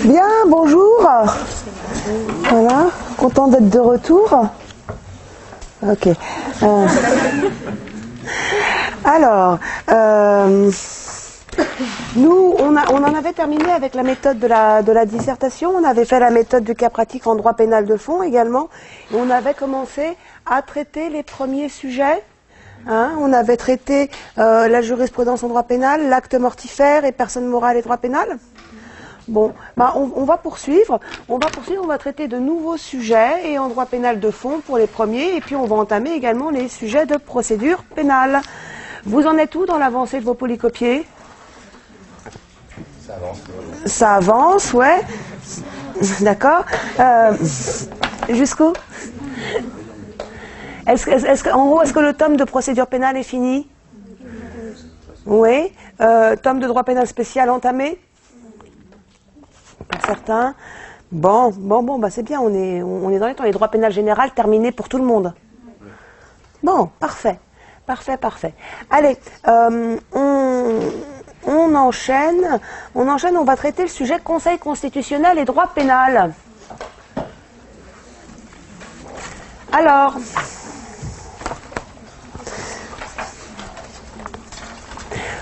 Bien, bonjour. Voilà, content d'être de retour. Ok. Alors, nous, on en avait terminé avec la méthode de la dissertation. On avait fait la méthode du cas pratique en droit pénal de fond également. Et on avait commencé à traiter les premiers sujets. On avait traité la jurisprudence en droit pénal, l'acte mortifère et personne morale et droit pénal. Bon, on va poursuivre. On va traiter de nouveaux sujets et en droit pénal de fond pour les premiers. Et puis on va entamer également les sujets de procédure pénale. Vous en êtes où dans l'avancée de vos polycopiés ? Ça avance, ouais. D'accord. Jusqu'où ? En gros, est-ce que le tome de procédure pénale est fini ? Oui. Tome de droit pénal spécial entamé ? Pas certain. Bon, c'est bien, on est dans les temps. Les droits pénals général terminés pour tout le monde. Bon, parfait. Allez, on enchaîne, on va traiter le sujet Conseil constitutionnel et droit pénal. Alors,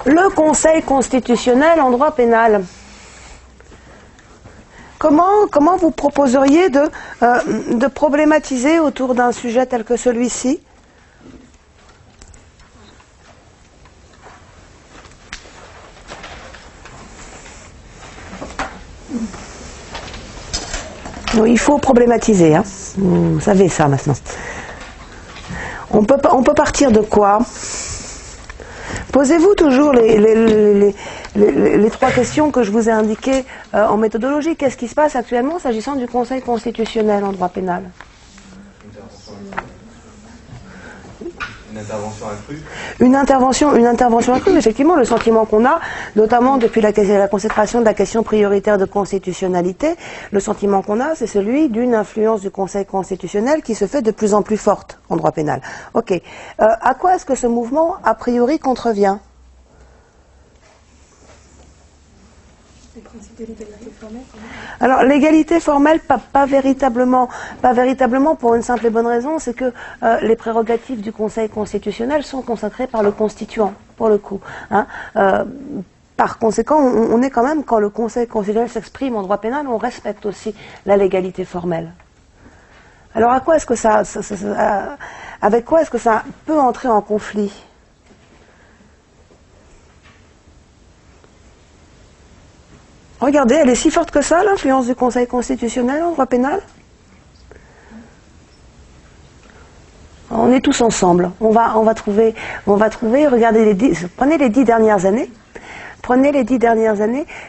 le Conseil constitutionnel en droit pénal. Comment vous proposeriez de problématiser autour d'un sujet tel que celui-ci ? Il faut problématiser, hein. Vous savez ça maintenant. On peut partir de quoi ? Posez-vous toujours les trois questions que je vous ai indiquées en méthodologie. Qu'est-ce qui se passe actuellement s'agissant du Conseil constitutionnel en droit pénal ? Une intervention accrue. Effectivement, le sentiment qu'on a, notamment depuis la consécration de la question prioritaire de constitutionnalité, le sentiment qu'on a, c'est celui d'une influence du Conseil constitutionnel qui se fait de plus en plus forte en droit pénal. Ok. À quoi est-ce que ce mouvement, a priori, contrevient ? Le principe de l'égalité formelle. Alors l'égalité formelle, pas véritablement pour une simple et bonne raison, c'est que les prérogatives du Conseil constitutionnel sont consacrées par le constituant, pour le coup. Par conséquent, on est quand même, quand le Conseil constitutionnel s'exprime en droit pénal, on respecte aussi la légalité formelle. Alors à quoi est-ce que avec quoi est-ce que ça peut entrer en conflit ? Regardez, elle est si forte que ça, l'influence du Conseil constitutionnel en droit pénal. On est tous ensemble. On va trouver. Regardez prenez les 10 dernières années.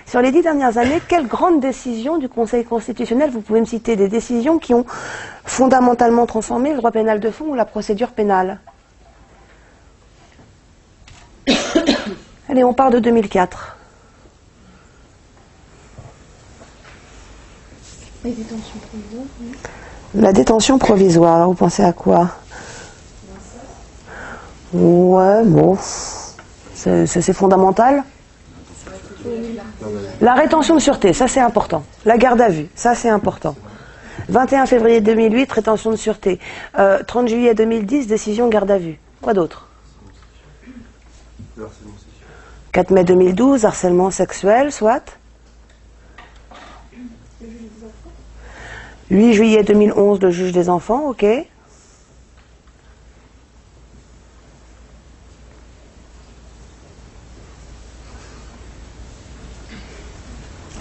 Sur les 10 dernières années, quelles grandes décisions du Conseil constitutionnel vous pouvez me citer, des décisions qui ont fondamentalement transformé le droit pénal de fond ou la procédure pénale ? Allez, on part de 2004. La détention provisoire, alors vous pensez à quoi ? Ouais, bon, c'est fondamental. La rétention de sûreté, ça c'est important. La garde à vue, ça c'est important. 21 février 2008, rétention de sûreté. 30 juillet 2010, décision garde à vue. Quoi d'autre ? 4 mai 2012, harcèlement sexuel, soit. 8 juillet 2011, le juge des enfants, ok.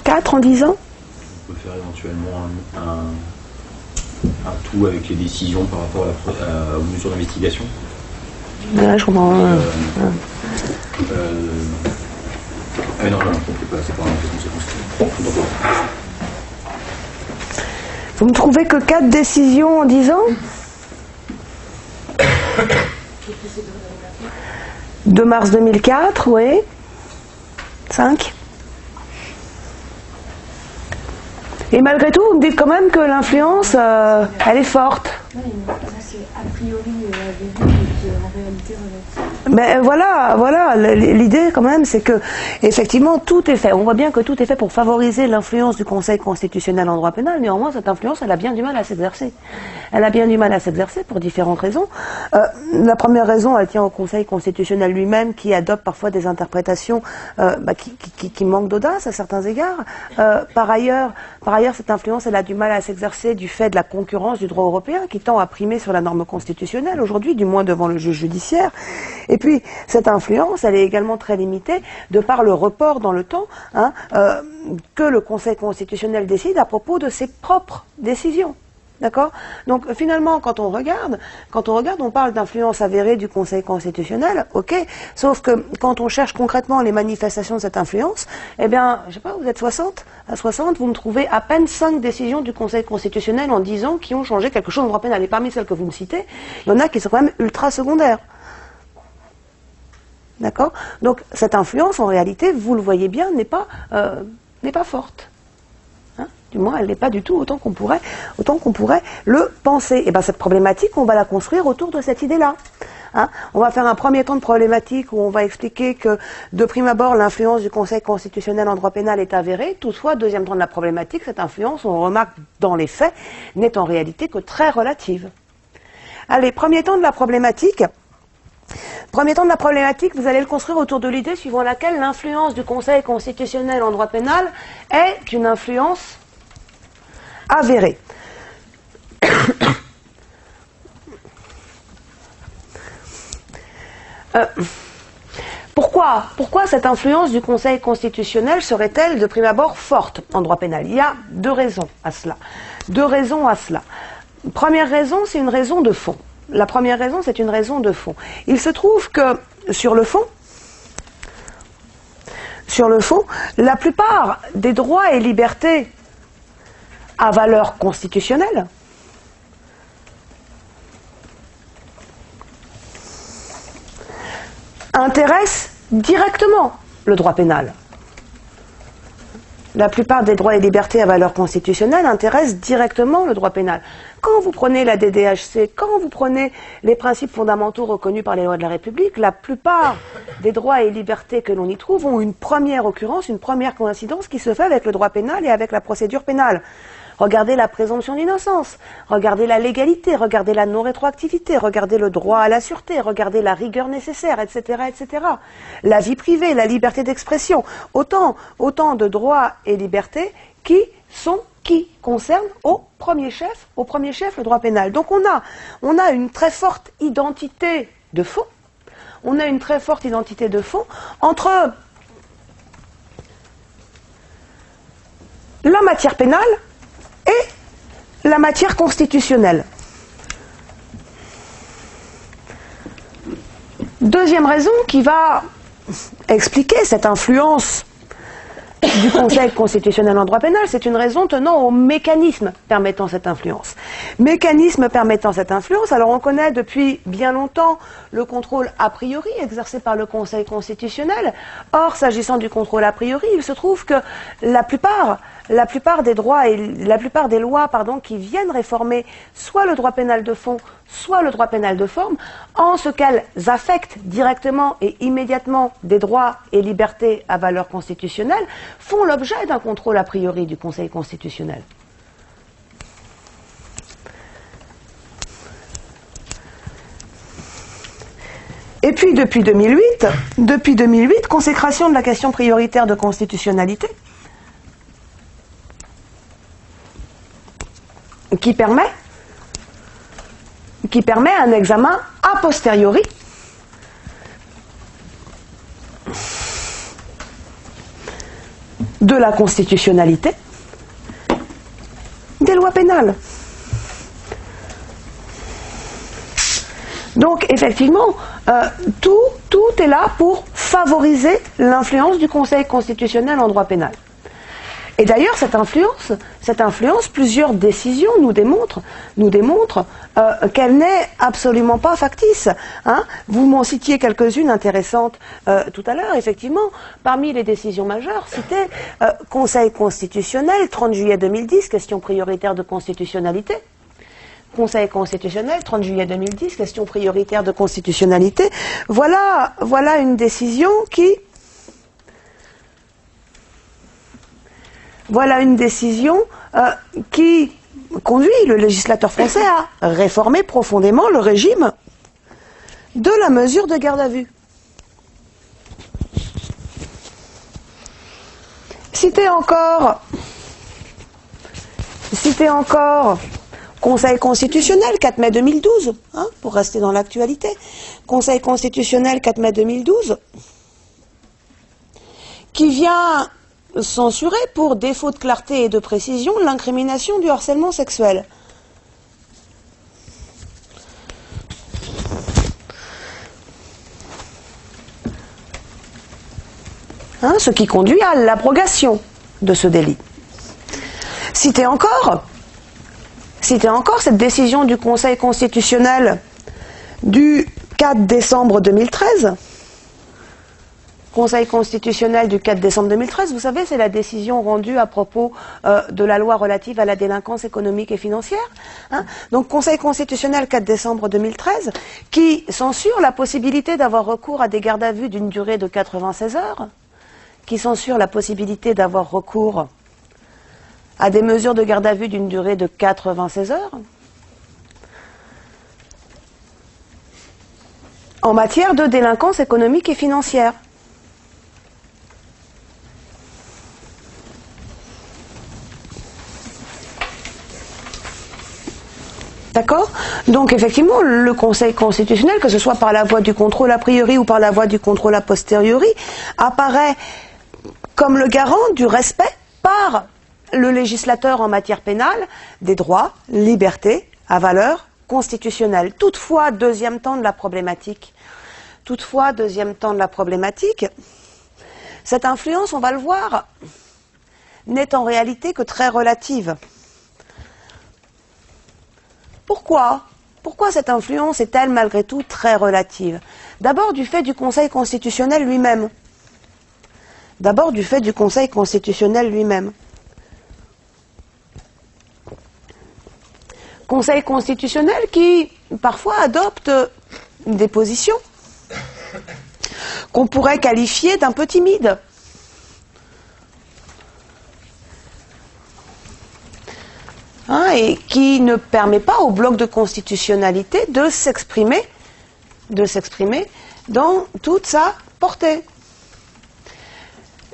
4 en 10 ans ? On peut faire éventuellement un tout avec les décisions par rapport aux mesures d'investigation. Ouais, je comprends. Non, c'est pas un question. Vous me trouvez que 4 décisions en 10 ans ? 2 mars 2004, oui. 5. Et malgré tout, vous me dites quand même que l'influence, elle est forte. a priori avéré et qui est en réalité relative. Mais voilà, l'idée quand même, c'est que effectivement tout est fait. On voit bien que tout est fait pour favoriser l'influence du Conseil constitutionnel en droit pénal. Néanmoins, cette influence, elle a bien du mal à s'exercer. Elle a bien du mal à s'exercer pour différentes raisons. La première raison, elle tient au Conseil constitutionnel lui-même, qui adopte parfois des interprétations qui manquent d'audace à certains égards. Par ailleurs, cette influence, elle a du mal à s'exercer du fait de la concurrence du droit européen, qui tend à primer sur la norme constitutionnelle aujourd'hui, du moins devant le juge judiciaire. Et puis, cette influence, elle est également très limitée de par le report dans le temps que le Conseil constitutionnel décide à propos de ses propres décisions. D'accord ? Donc, finalement, quand on regarde, on parle d'influence avérée du Conseil constitutionnel, ok, sauf que quand on cherche concrètement les manifestations de cette influence, eh bien, je sais pas, vous êtes 60 ? À 60, vous me trouvez à peine 5 décisions du Conseil constitutionnel en 10 ans qui ont changé quelque chose en droit pénal. Et parmi celles que vous me citez, il y en a qui sont quand même ultra secondaires. D'accord ? Donc, cette influence, en réalité, vous le voyez bien, n'est pas forte. Du moins, elle n'est pas du tout autant qu'on pourrait le penser. Et bien, cette problématique, on va la construire autour de cette idée-là. On va faire un premier temps de problématique où on va expliquer que, de prime abord, l'influence du Conseil constitutionnel en droit pénal est avérée. Toutefois, deuxième temps de la problématique, cette influence, on remarque dans les faits, n'est en réalité que très relative. Allez, premier temps de la problématique. Premier temps de la problématique, vous allez le construire autour de l'idée suivant laquelle l'influence du Conseil constitutionnel en droit pénal est une influence avérée. Pourquoi cette influence du Conseil constitutionnel serait-elle de prime abord forte en droit pénal ? Il y a deux raisons à cela. Première raison, c'est une raison de fond. La première raison, c'est une raison de fond. Il se trouve que, sur le fond, la plupart des droits et libertés à valeur constitutionnelle intéressent directement le droit pénal. La plupart des droits et libertés à valeur constitutionnelle intéressent directement le droit pénal. Quand vous prenez la DDHC, quand vous prenez les principes fondamentaux reconnus par les lois de la République, la plupart des droits et libertés que l'on y trouve ont une première occurrence, une première coïncidence qui se fait avec le droit pénal et avec la procédure pénale. Regardez la présomption d'innocence, regardez la légalité, regardez la non-rétroactivité, regardez le droit à la sûreté, regardez la rigueur nécessaire, etc., etc. La vie privée, la liberté d'expression, autant de droits et libertés qui concernent au premier chef le droit pénal. Donc on a une très forte identité de fond. On a une très forte identité de fond entre la matière pénale et la matière constitutionnelle. Deuxième raison qui va expliquer cette influence du Conseil constitutionnel en droit pénal, c'est une raison tenant au mécanisme permettant cette influence. Mécanisme permettant cette influence, alors on connaît depuis bien longtemps le contrôle a priori exercé par le Conseil constitutionnel. Or, s'agissant du contrôle a priori, il se trouve que la plupart des droits et la plupart des lois qui viennent réformer soit le droit pénal de fond, soit le droit pénal de forme, en ce qu'elles affectent directement et immédiatement des droits et libertés à valeur constitutionnelle, font l'objet d'un contrôle a priori du Conseil constitutionnel. Et puis depuis 2008, consécration de la question prioritaire de constitutionnalité, qui permet un examen a posteriori de la constitutionnalité des lois pénales. Donc effectivement, tout est là pour favoriser l'influence du Conseil constitutionnel en droit pénal. Et d'ailleurs, cette influence, plusieurs décisions nous démontrent qu'elle n'est absolument pas factice. Vous m'en citiez quelques-unes intéressantes tout à l'heure. Effectivement, parmi les décisions majeures citées, Conseil constitutionnel, 30 juillet 2010, question prioritaire de constitutionnalité. Conseil constitutionnel, 30 juillet 2010, question prioritaire de constitutionnalité. Voilà une décision qui... Voilà une décision qui conduit le législateur français à réformer profondément le régime de la mesure de garde à vue. Citez encore Conseil constitutionnel, 4 mai 2012, hein, pour rester dans l'actualité. Conseil constitutionnel, 4 mai 2012, qui vient censurer pour défaut de clarté et de précision l'incrimination du harcèlement sexuel. Hein, ce qui conduit à l'abrogation de ce délit. Citez encore cette décision du Conseil constitutionnel du 4 décembre 2013. Conseil constitutionnel du 4 décembre 2013, vous savez, c'est la décision rendue à propos de la loi relative à la délinquance économique et financière. Hein. Donc, Conseil constitutionnel 4 décembre 2013, qui censure la possibilité d'avoir recours à des gardes à vue d'une durée de 96 heures, qui censure la possibilité d'avoir recours à des mesures de garde à vue d'une durée de 96 heures, en matière de délinquance économique et financière. D'accord ? Donc effectivement, le Conseil constitutionnel, que ce soit par la voie du contrôle a priori ou par la voie du contrôle a posteriori, apparaît comme le garant du respect par le législateur en matière pénale des droits, libertés à valeur constitutionnelle. Toutefois, deuxième temps de la problématique, cette influence, on va le voir, n'est en réalité que très relative. Pourquoi cette influence est-elle malgré tout très relative? D'abord du fait du Conseil constitutionnel lui-même. Conseil constitutionnel qui parfois adopte des positions qu'on pourrait qualifier d'un peu timides. Hein, et qui ne permet pas au bloc de constitutionnalité de s'exprimer dans toute sa portée.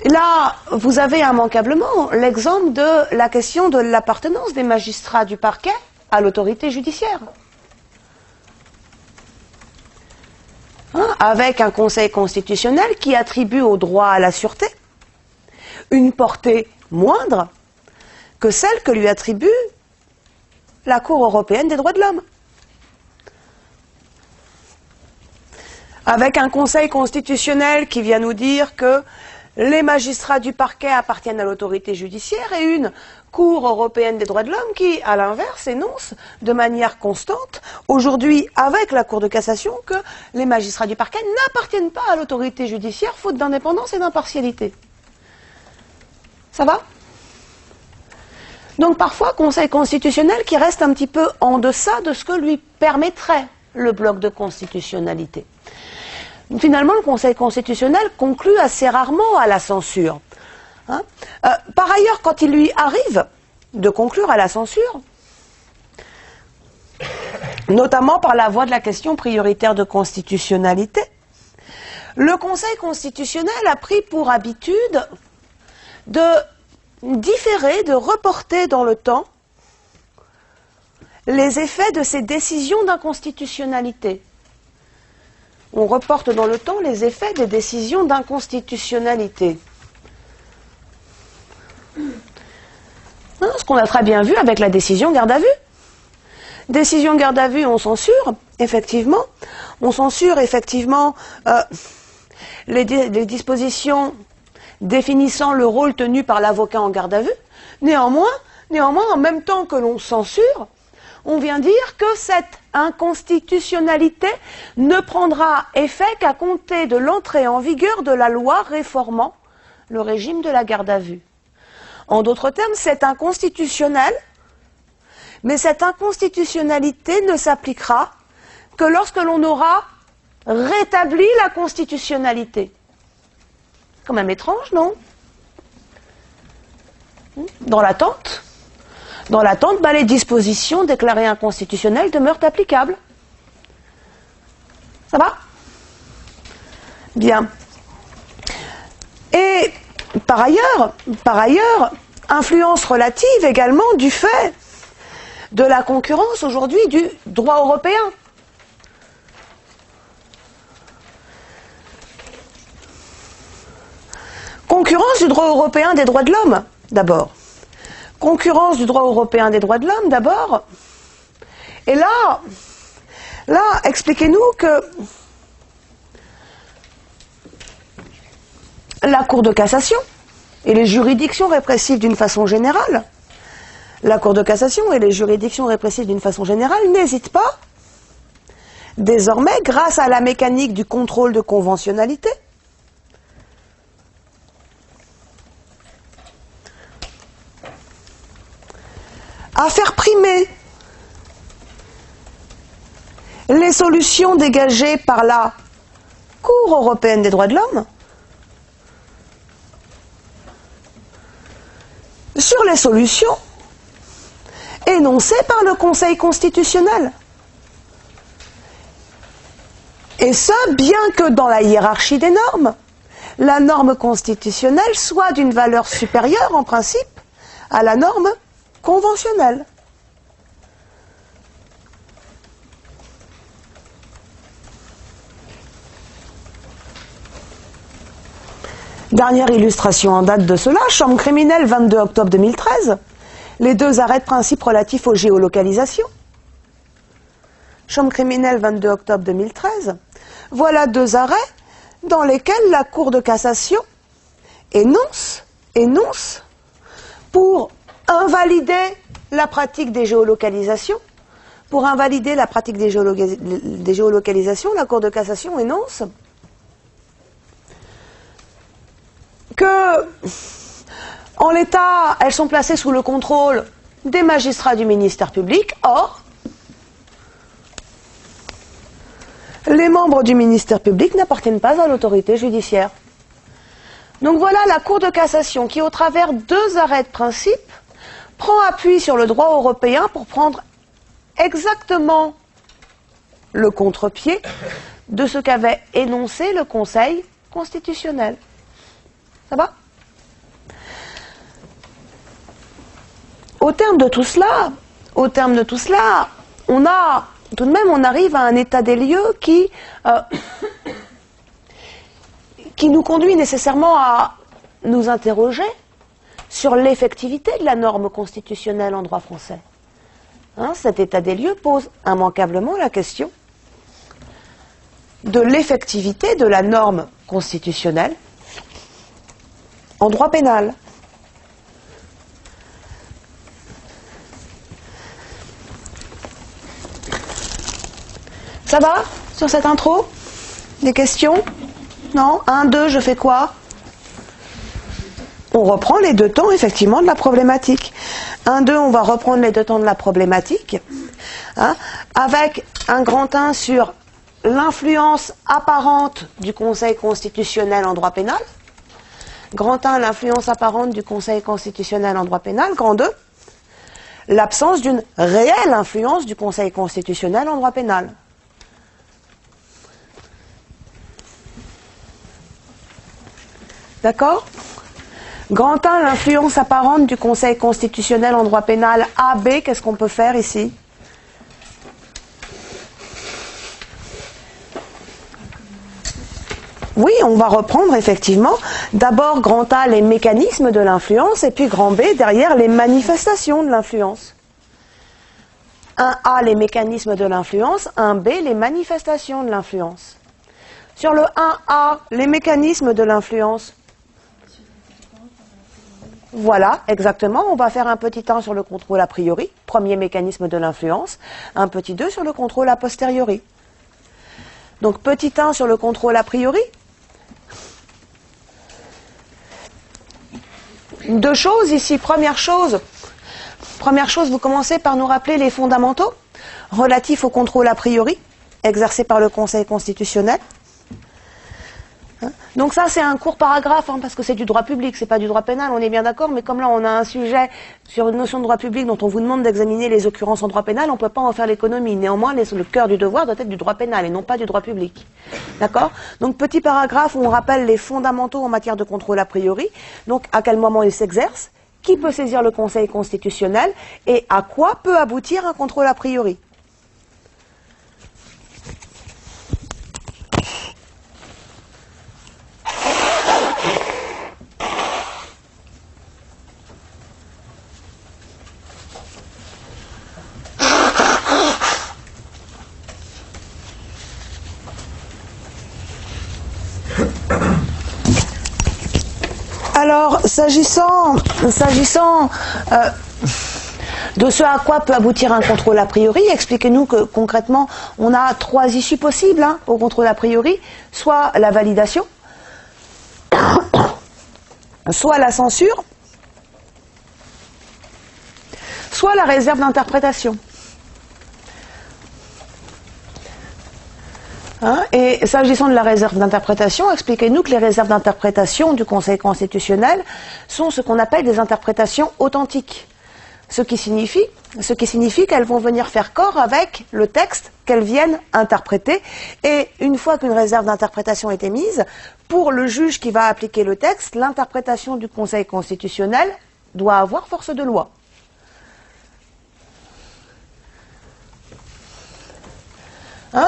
Là, vous avez immanquablement l'exemple de la question de l'appartenance des magistrats du parquet à l'autorité judiciaire. Hein, avec un Conseil constitutionnel qui attribue au droit à la sûreté une portée moindre que celle que lui attribue la Cour européenne des droits de l'homme. Avec un Conseil constitutionnel qui vient nous dire que les magistrats du parquet appartiennent à l'autorité judiciaire et une Cour européenne des droits de l'homme qui, à l'inverse, énonce de manière constante, aujourd'hui avec la Cour de cassation, que les magistrats du parquet n'appartiennent pas à l'autorité judiciaire faute d'indépendance et d'impartialité. Ça va ? Donc parfois, Conseil constitutionnel qui reste un petit peu en deçà de ce que lui permettrait le bloc de constitutionnalité. Finalement, le Conseil constitutionnel conclut assez rarement à la censure. Hein. Par ailleurs, quand il lui arrive de conclure à la censure, notamment par la voie de la question prioritaire de constitutionnalité, le Conseil constitutionnel a pris pour habitude de différer, de reporter dans le temps les effets de ces décisions d'inconstitutionnalité. On reporte dans le temps les effets des décisions d'inconstitutionnalité. Ce qu'on a très bien vu avec la décision garde à vue. Décision garde à vue, on censure, effectivement. On censure, effectivement, les dispositions définissant le rôle tenu par l'avocat en garde à vue. Néanmoins, en même temps que l'on censure, on vient dire que cette inconstitutionnalité ne prendra effet qu'à compter de l'entrée en vigueur de la loi réformant le régime de la garde à vue. En d'autres termes, c'est inconstitutionnel, Mais cette inconstitutionnalité ne s'appliquera que lorsque l'on aura rétabli la constitutionnalité. Quand même étrange, non? Dans l'attente, les dispositions déclarées inconstitutionnelles demeurent applicables. Ça va? Bien. Et par ailleurs, influence relative également du fait de la concurrence aujourd'hui du droit européen. Concurrence du droit européen des droits de l'homme, d'abord. Concurrence du droit européen des droits de l'homme, d'abord. Et là, expliquez-nous que la Cour de cassation et les juridictions répressives d'une façon générale, n'hésitent pas, désormais, grâce à la mécanique du contrôle de conventionnalité, à faire primer les solutions dégagées par la Cour européenne des droits de l'homme sur les solutions énoncées par le Conseil constitutionnel. Et ce, bien que dans la hiérarchie des normes, la norme constitutionnelle soit d'une valeur supérieure en principe à la norme conventionnelle. Dernière illustration en date de cela, Chambre criminelle, 22 octobre 2013, les deux arrêts de principe relatifs aux géolocalisations. Chambre criminelle, 22 octobre 2013, voilà deux arrêts dans lesquels la Cour de cassation énonce pour invalider la pratique des géolocalisations. Pour invalider la pratique des géolocalisations, la Cour de cassation énonce que, en l'état, elles sont placées sous le contrôle des magistrats du ministère public. Or, les membres du ministère public n'appartiennent pas à l'autorité judiciaire. Donc voilà la Cour de cassation qui, au travers deux arrêts de principe, prend appui sur le droit européen pour prendre exactement le contre-pied de ce qu'avait énoncé le Conseil constitutionnel. Ça va? Au terme de tout cela, on arrive à un état des lieux qui nous conduit nécessairement à nous interroger sur l'effectivité de la norme constitutionnelle en droit français. Cet état des lieux pose immanquablement la question de l'effectivité de la norme constitutionnelle en droit pénal. Ça va sur cette intro? Des questions? Non? 1, 2, je fais quoi? On reprend les deux temps, effectivement, de la problématique. 1, 2, on va reprendre les deux temps de la problématique, avec un grand 1 sur l'influence apparente du Conseil constitutionnel en droit pénal. Grand 1, l'influence apparente du Conseil constitutionnel en droit pénal. Grand 2, l'absence d'une réelle influence du Conseil constitutionnel en droit pénal. D'accord? Grand 1, l'influence apparente du Conseil constitutionnel en droit pénal. A, B, qu'est-ce qu'on peut faire ici? Oui, on va reprendre effectivement d'abord grand A, les mécanismes de l'influence, et puis grand B, derrière, les manifestations de l'influence. 1A, les mécanismes de l'influence, 1B, les manifestations de l'influence. Sur le 1A, les mécanismes de l'influence, voilà, exactement, on va faire un petit 1 sur le contrôle a priori, premier mécanisme de l'influence, un petit 2 sur le contrôle a posteriori. Donc petit 1 sur le contrôle a priori. Deux choses ici. Première chose, première chose, vous commencez par nous rappeler les fondamentaux relatifs au contrôle a priori exercé par le Conseil constitutionnel. Donc ça, c'est un court paragraphe, parce que c'est du droit public, c'est pas du droit pénal, on est bien d'accord, mais comme là, on a un sujet sur une notion de droit public dont on vous demande d'examiner les occurrences en droit pénal, on peut pas en faire l'économie. Néanmoins, le cœur du devoir doit être du droit pénal et non pas du droit public. D'accord? Donc, petit paragraphe où on rappelle les fondamentaux en matière de contrôle a priori, donc à quel moment il s'exerce, qui peut saisir le Conseil constitutionnel et à quoi peut aboutir un contrôle a priori. Alors, s'agissant de ce à quoi peut aboutir un contrôle a priori, expliquez-nous que concrètement, on a 3 issues possibles au contrôle a priori, soit la validation, soit la censure, soit la réserve d'interprétation. Et s'agissant de la réserve d'interprétation, expliquez-nous que les réserves d'interprétation du Conseil constitutionnel sont ce qu'on appelle des interprétations authentiques. Ce qui signifie qu'elles vont venir faire corps avec le texte qu'elles viennent interpréter. Et une fois qu'une réserve d'interprétation est émise, pour le juge qui va appliquer le texte, l'interprétation du Conseil constitutionnel doit avoir force de loi.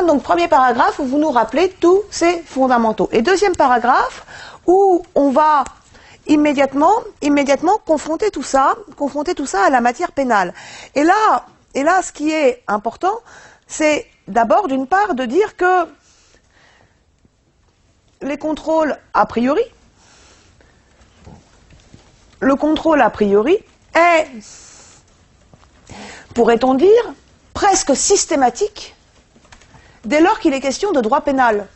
Donc premier paragraphe où vous nous rappelez tous ces fondamentaux. Et deuxième paragraphe où on va immédiatement confronter tout ça à la matière pénale. Et là, ce qui est important, c'est d'abord d'une part de dire que les contrôles a priori, le contrôle a priori est, pourrait-on dire, presque systématique dès lors qu'il est question de droit pénal.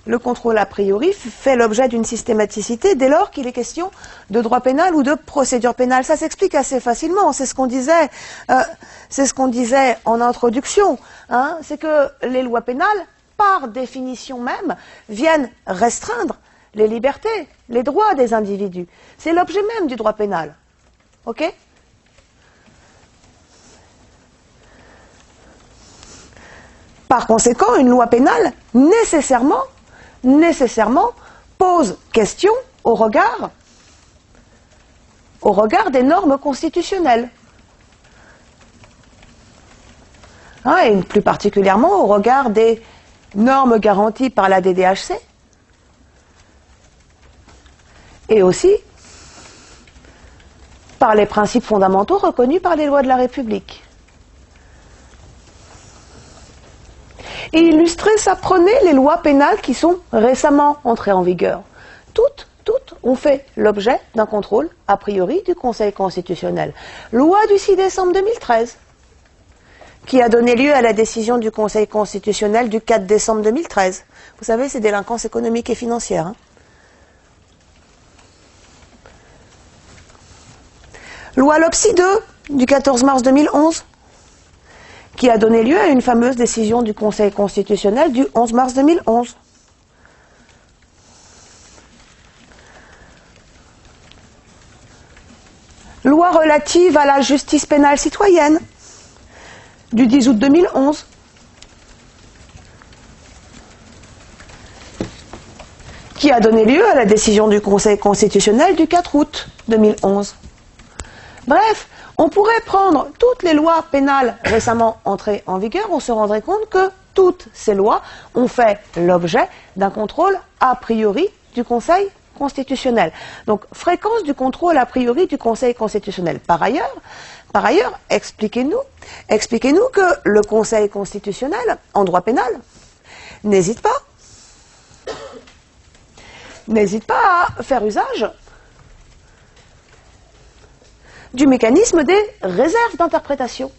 Le contrôle a priori fait l'objet d'une systématicité dès lors qu'il est question de droit pénal ou de procédure pénale. Ça s'explique assez facilement. C'est ce qu'on disait en introduction. C'est que les lois pénales, par définition même, viennent restreindre les libertés, les droits des individus. C'est l'objet même du droit pénal. Ok ? Par conséquent, une loi pénale, nécessairement, pose question au regard des normes constitutionnelles. Et plus particulièrement au regard des normes garanties par la DDHC et aussi par les principes fondamentaux reconnus par les lois de la République. Et illustrer ça, prenez les lois pénales qui sont récemment entrées en vigueur. Toutes ont fait l'objet d'un contrôle a priori du Conseil constitutionnel. Loi du 6 décembre 2013, qui a donné lieu à la décision du Conseil constitutionnel du 4 décembre 2013. Vous savez, c'est délinquance économique et financière. Loi LOPSI 2 du 14 mars 2011, qui a donné lieu à une fameuse décision du Conseil constitutionnel du 11 mars 2011. Loi relative à la justice pénale citoyenne du 10 août 2011. Qui a donné lieu à la décision du Conseil constitutionnel du 4 août 2011. Bref, on pourrait prendre toutes les lois pénales récemment entrées en vigueur, on se rendrait compte que toutes ces lois ont fait l'objet d'un contrôle a priori du Conseil constitutionnel. Donc, fréquence du contrôle a priori du Conseil constitutionnel. Par ailleurs, expliquez-nous que le Conseil constitutionnel, en droit pénal, n'hésite pas à faire usage du mécanisme des réserves d'interprétation.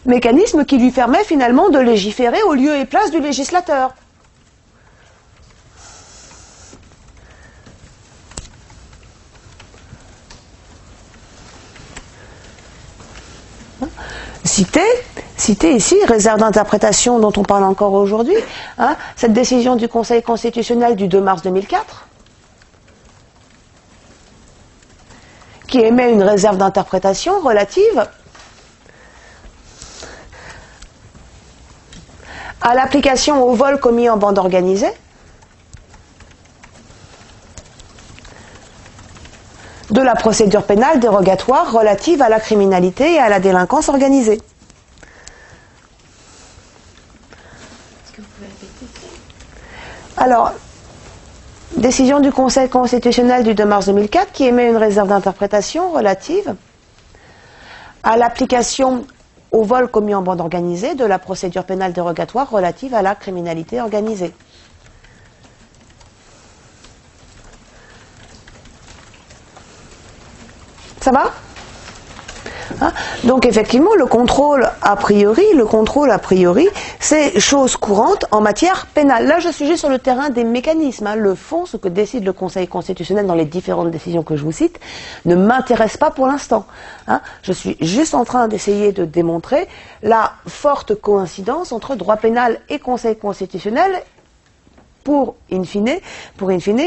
Mécanisme qui lui permet finalement de légiférer au lieu et place du législateur. Cité ici, réserve d'interprétation dont on parle encore aujourd'hui, hein, cette décision du Conseil constitutionnel du 2 mars 2004, qui émet une réserve d'interprétation relative à l'application au vol commis en bande organisée, de la procédure pénale dérogatoire relative à la criminalité et à la délinquance organisée. Est-ce que vous pouvez répéter? Alors, décision du Conseil constitutionnel du 2 mars 2004 qui émet une réserve d'interprétation relative à l'application au vol commis en bande organisée de la procédure pénale dérogatoire relative à la criminalité organisée. Ça va? Hein? Donc effectivement, le contrôle a priori, c'est chose courante en matière pénale. Là, je suis juste sur le terrain des mécanismes. Hein. Le fond, ce que décide le Conseil constitutionnel dans les différentes décisions que je vous cite, ne m'intéresse pas pour l'instant. Hein. Je suis juste en train d'essayer de démontrer la forte coïncidence entre droit pénal et Conseil constitutionnel pour in fine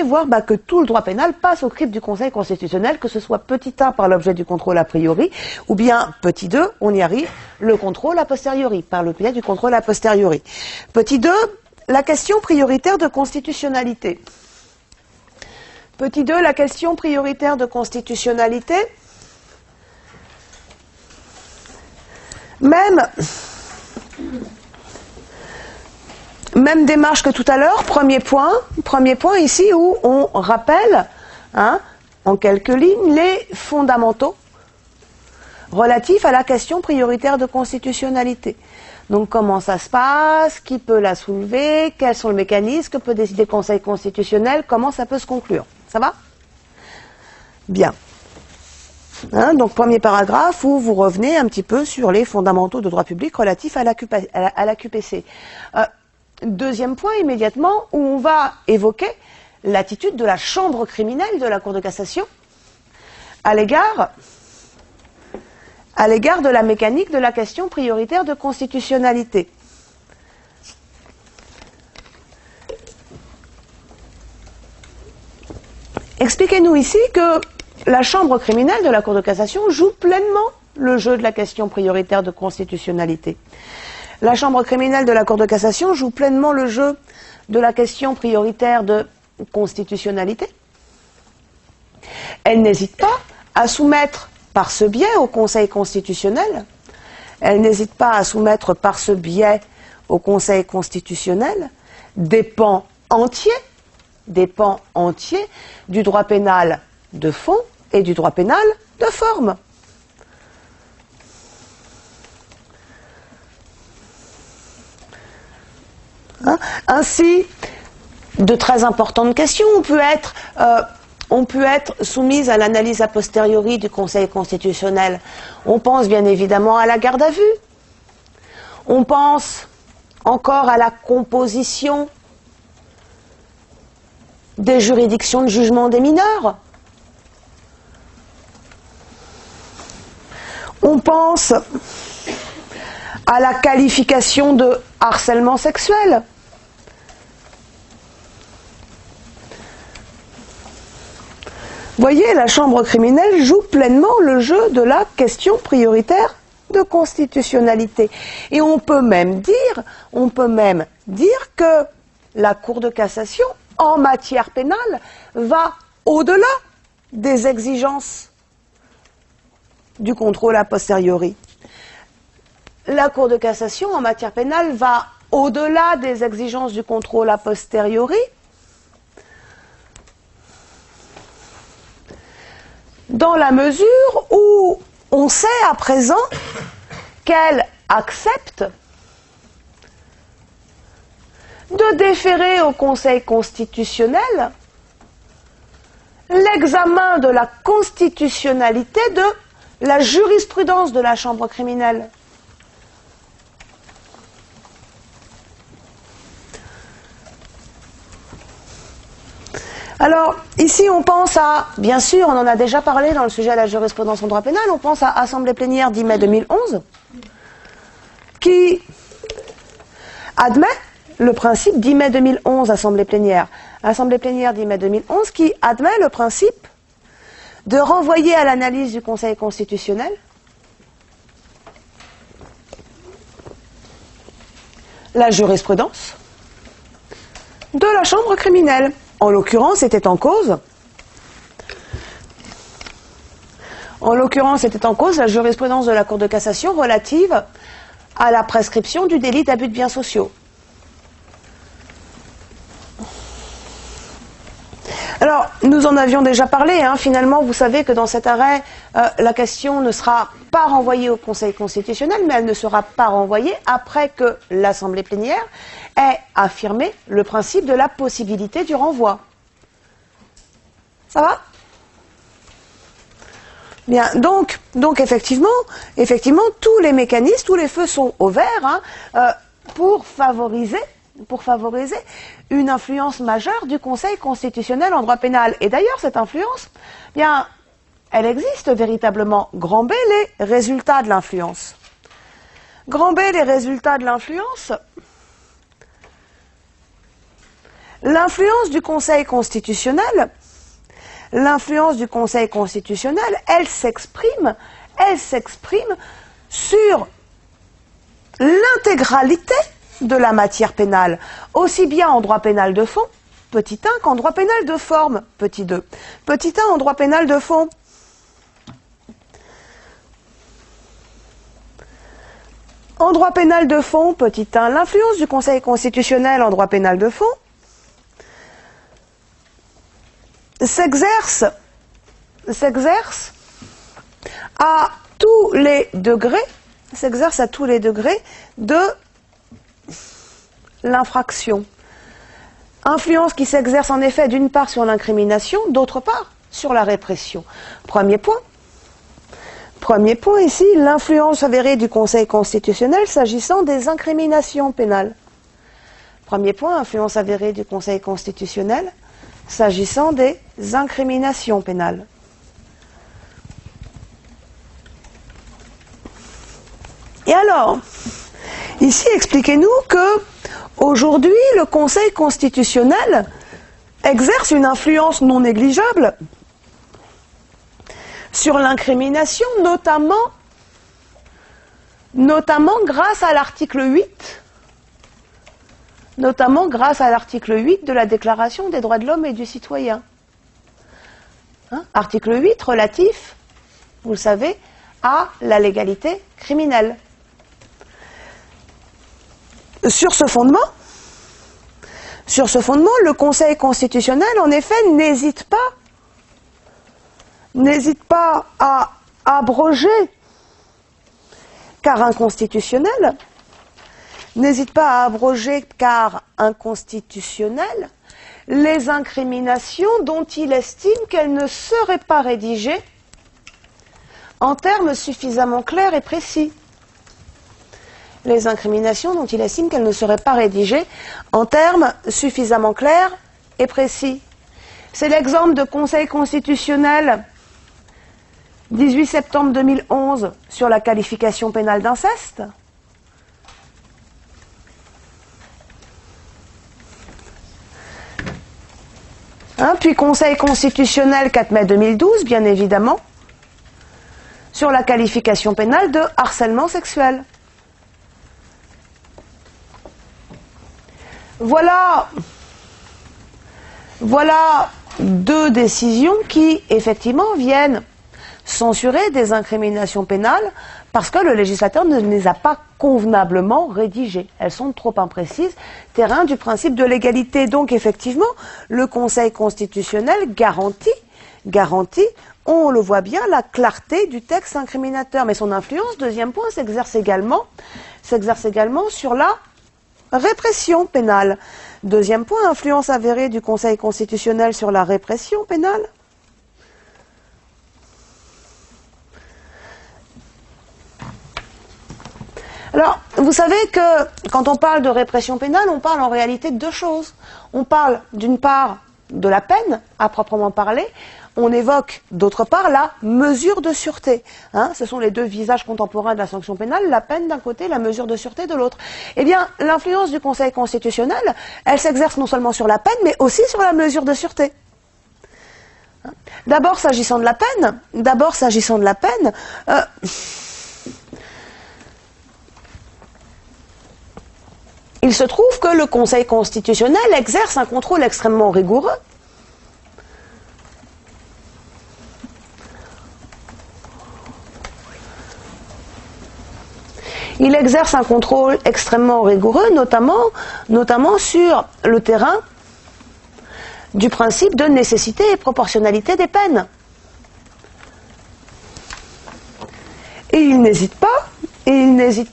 voir que tout le droit pénal passe au crible du Conseil constitutionnel, que ce soit petit 1 par l'objet du contrôle a priori, ou bien petit 2, on y arrive, le contrôle a posteriori, par le biais du contrôle a posteriori. Petit 2, la question prioritaire de constitutionnalité. Petit 2, la question prioritaire de constitutionnalité. Même démarche que tout à l'heure, premier point ici où on rappelle, hein, en quelques lignes, les fondamentaux relatifs à la question prioritaire de constitutionnalité. Donc comment ça se passe, qui peut la soulever, quels sont les mécanismes, que peut décider le Conseil constitutionnel, comment ça peut se conclure. Ça va? Bien. Hein, donc premier paragraphe où vous revenez un petit peu sur les fondamentaux de droit public relatifs à la QPC. Deuxième point immédiatement où on va évoquer l'attitude de la chambre criminelle de la Cour de cassation à l'égard de la mécanique de la question prioritaire de constitutionnalité. Expliquez-nous ici que la chambre criminelle de la Cour de cassation joue pleinement le jeu de la question prioritaire de constitutionnalité. La chambre criminelle de la Cour de cassation joue pleinement le jeu de la question prioritaire de constitutionnalité. Elle n'hésite pas à soumettre par ce biais au Conseil constitutionnel, des pans entiers du droit pénal de fond et du droit pénal de forme. Hein? Ainsi, de très importantes questions on peut être soumise à l'analyse a posteriori du Conseil constitutionnel. On pense bien évidemment à la garde à vue. On pense encore à la composition des juridictions de jugement des mineurs. On pense à la qualification de harcèlement sexuel. Vous voyez, la chambre criminelle joue pleinement le jeu de la question prioritaire de constitutionnalité. Et on peut même dire que la Cour de cassation, en matière pénale, va au-delà des exigences du contrôle a posteriori. La Cour de cassation, en matière pénale, va au-delà des exigences du contrôle a posteriori, dans la mesure où on sait à présent qu'elle accepte de déférer au Conseil constitutionnel l'examen de la constitutionnalité de la jurisprudence de la chambre criminelle. Alors, ici, on pense à, bien sûr, on en a déjà parlé dans le sujet de la jurisprudence en droit pénal, on pense à Assemblée plénière 10 mai 2011, qui admet le principe 10 mai 2011, Assemblée plénière 10 mai 2011, qui admet le principe de renvoyer à l'analyse du Conseil constitutionnel la jurisprudence de la chambre criminelle. En l'occurrence, était en cause la jurisprudence de la Cour de cassation relative à la prescription du délit d'abus de biens sociaux. Alors, nous en avions déjà parlé, finalement, vous savez que dans cet arrêt, la question ne sera pas renvoyée au Conseil constitutionnel, mais elle ne sera pas renvoyée après que l'Assemblée plénière ait affirmé le principe de la possibilité du renvoi. Ça va ? Bien, donc effectivement, tous les mécanismes, tous les feux sont au vert pour favoriser une influence majeure du Conseil constitutionnel en droit pénal. Et d'ailleurs, cette influence, bien, elle existe véritablement. Grand B, les résultats de l'influence. Grand B, les résultats de l'influence. L'influence du Conseil constitutionnel, elle s'exprime sur l'intégralité de la matière pénale, aussi bien en droit pénal de fond, petit 1, qu'en droit pénal de forme, petit 2. Petit 1 en droit pénal de fond. En droit pénal de fond, petit 1, l'influence du Conseil constitutionnel en droit pénal de fond s'exerce à tous les degrés de l'infraction. Influence qui s'exerce en effet d'une part sur l'incrimination, d'autre part sur la répression. Premier point ici, l'influence avérée du Conseil constitutionnel s'agissant des incriminations pénales. Premier point, influence avérée du Conseil constitutionnel s'agissant des incriminations pénales. Et alors, ici, expliquez-nous que aujourd'hui, le Conseil constitutionnel exerce une influence non négligeable sur l'incrimination, notamment grâce à l'article 8, de la Déclaration des droits de l'homme et du citoyen. Article 8 relatif, vous le savez, à la légalité criminelle. Sur ce fondement, le Conseil constitutionnel, en effet, n'hésite pas à abroger, car inconstitutionnel, les incriminations dont il estime qu'elles ne seraient pas rédigées en termes suffisamment clairs et précis. Les incriminations dont il estime qu'elles ne seraient pas rédigées en termes suffisamment clairs et précis. C'est l'exemple de Conseil constitutionnel 18 septembre 2011 sur la qualification pénale d'inceste. Puis Conseil constitutionnel 4 mai 2012, bien évidemment, sur la qualification pénale de harcèlement sexuel. Voilà deux décisions qui, effectivement, viennent censurer des incriminations pénales parce que le législateur ne les a pas convenablement rédigées. Elles sont trop imprécises, terrain du principe de l'égalité. Donc, effectivement, le Conseil constitutionnel garantit, on le voit bien, la clarté du texte incriminateur. Mais son influence, deuxième point, s'exerce également sur la répression pénale. Deuxième point, influence avérée du Conseil constitutionnel sur la répression pénale. Alors, vous savez que quand on parle de répression pénale, on parle en réalité de deux choses. On parle d'une part de la peine, à proprement parler, on évoque d'autre part la mesure de sûreté. Hein, ce sont les deux visages contemporains de la sanction pénale, la peine d'un côté, la mesure de sûreté de l'autre. Eh bien, l'influence du Conseil constitutionnel, elle s'exerce non seulement sur la peine, mais aussi sur la mesure de sûreté. D'abord, s'agissant de la peine, il se trouve que le Conseil constitutionnel exerce un contrôle extrêmement rigoureux. Il exerce un contrôle extrêmement rigoureux, notamment sur le terrain du principe de nécessité et proportionnalité des peines. Et il n'hésite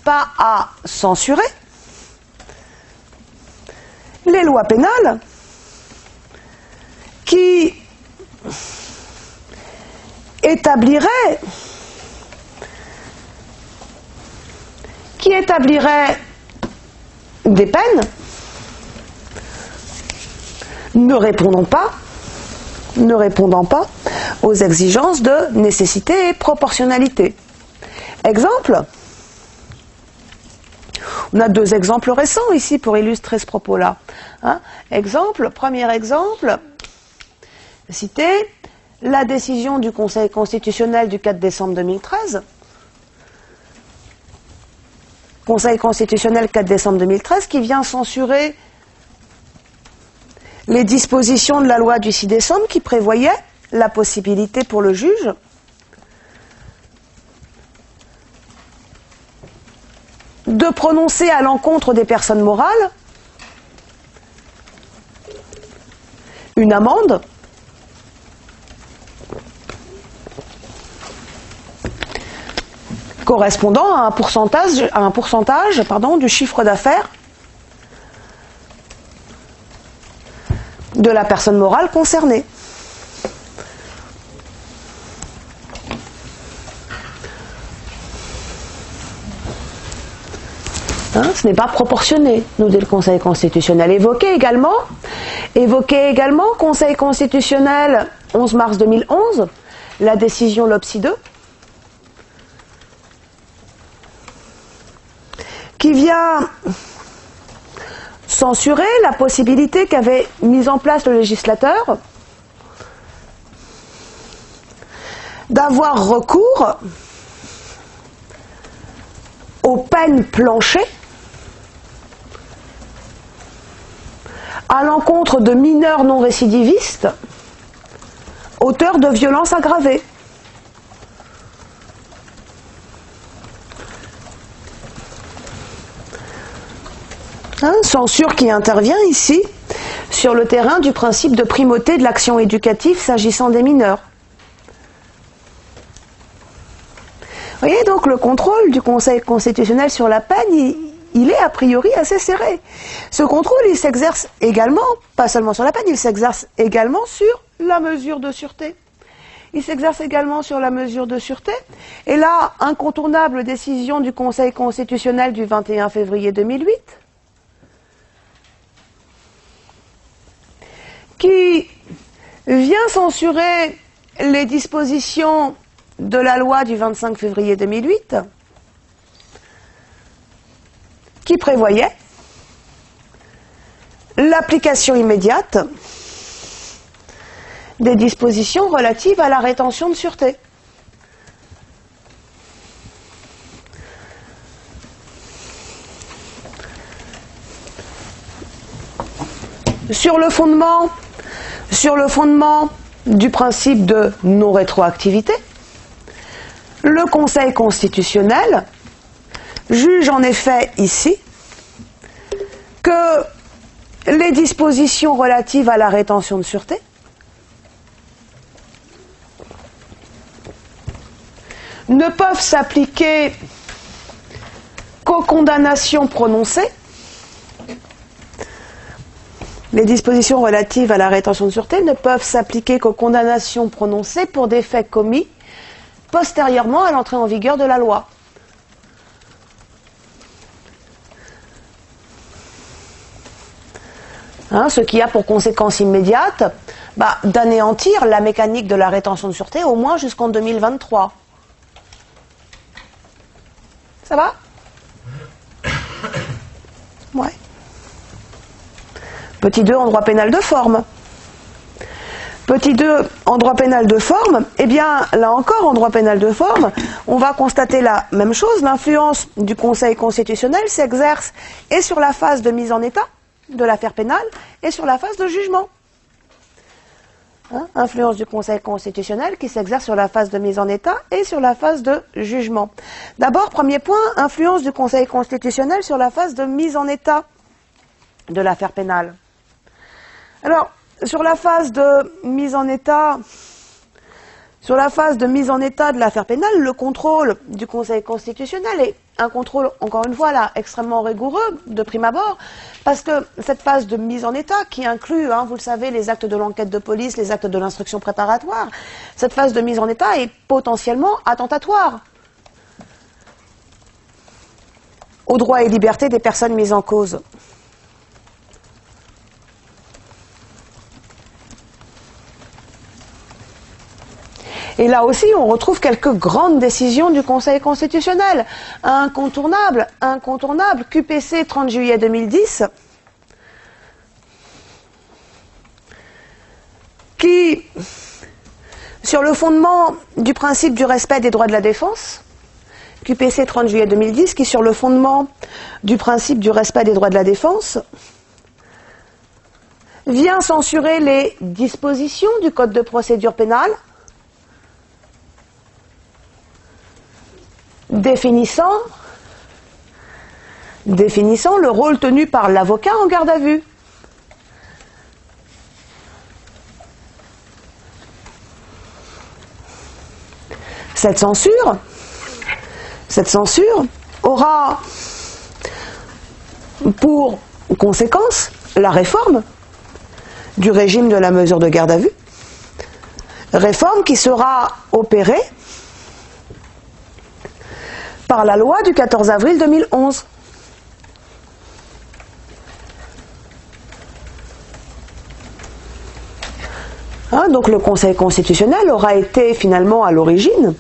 pas à censurer les lois pénales qui établiraient des peines ne répondant pas aux exigences de nécessité et proportionnalité. Exemple, on a deux exemples récents ici pour illustrer ce propos-là. Hein, premier exemple, cité la décision du Conseil constitutionnel du 4 décembre 2013. Conseil constitutionnel 4 décembre 2013 qui vient censurer les dispositions de la loi du 6 décembre qui prévoyaient la possibilité pour le juge de prononcer à l'encontre des personnes morales une amende correspondant à un pourcentage du chiffre d'affaires de la personne morale concernée. Hein, ce n'est pas proportionné, nous dit le Conseil constitutionnel. Évoqué également, Conseil constitutionnel 11 mars 2011, la décision LOPSI 2, qui vient censurer la possibilité qu'avait mise en place le législateur d'avoir recours aux peines planchées à l'encontre de mineurs non récidivistes auteurs de violences aggravées. Censure qui intervient ici sur le terrain du principe de primauté de l'action éducative s'agissant des mineurs. Vous voyez, donc le contrôle du Conseil constitutionnel sur la peine, il est a priori assez serré. Ce contrôle, il s'exerce également, pas seulement sur la peine, il s'exerce également sur la mesure de sûreté. Et là, incontournable décision du Conseil constitutionnel du 21 février 2008, qui vient censurer les dispositions de la loi du 25 février 2008, qui prévoyait l'application immédiate des dispositions relatives à la rétention de sûreté. Sur le fondement du principe de non-rétroactivité, le Conseil constitutionnel juge en effet ici que les dispositions relatives à la rétention de sûreté ne peuvent s'appliquer qu'aux condamnations prononcées. Les dispositions relatives à la rétention de sûreté ne peuvent s'appliquer qu'aux condamnations prononcées pour des faits commis postérieurement à l'entrée en vigueur de la loi. Ce qui a pour conséquence immédiate d'anéantir la mécanique de la rétention de sûreté au moins jusqu'en 2023. Ça va? Ouais. Petit 2 en droit pénal de forme. Petit 2 en droit pénal de forme, eh bien, là encore, en droit pénal de forme, on va constater la même chose. L'influence du Conseil constitutionnel s'exerce et sur la phase de mise en état de l'affaire pénale et sur la phase de jugement. Influence du Conseil constitutionnel qui s'exerce sur la phase de mise en état et sur la phase de jugement. D'abord, premier point, influence du Conseil constitutionnel sur la phase de mise en état de l'affaire pénale. Alors, sur la phase de mise en état de l'affaire pénale, le contrôle du Conseil constitutionnel est un contrôle, encore une fois, là, extrêmement rigoureux de prime abord, parce que cette phase de mise en état, qui inclut, vous le savez, les actes de l'enquête de police, les actes de l'instruction préparatoire, cette phase de mise en état est potentiellement attentatoire aux droits et libertés des personnes mises en cause. Et là aussi, on retrouve quelques grandes décisions du Conseil constitutionnel. Incontournable, QPC 30 juillet 2010, qui, sur le fondement du principe du respect des droits de la défense, QPC 30 juillet 2010, qui, sur le fondement du principe du respect des droits de la défense, vient censurer les dispositions du Code de procédure pénale définissant le rôle tenu par l'avocat en garde à vue. Cette censure aura pour conséquence la réforme du régime de la mesure de garde à vue, réforme qui sera opérée par la loi du 14 avril 2011. Donc le Conseil constitutionnel aura été finalement à l'origine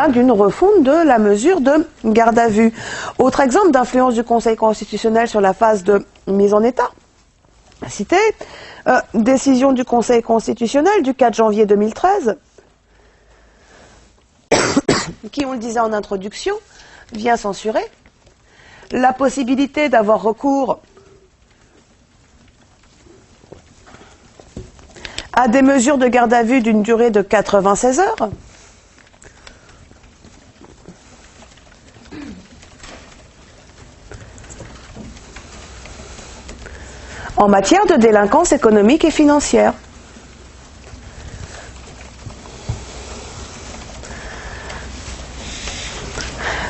d'une refonte de la mesure de garde à vue. Autre exemple d'influence du Conseil constitutionnel sur la phase de mise en état. Cité, décision du Conseil constitutionnel du 4 janvier 2013, qui, on le disait en introduction, vient censurer la possibilité d'avoir recours à des mesures de garde à vue d'une durée de 96 heures, en matière de délinquance économique et financière.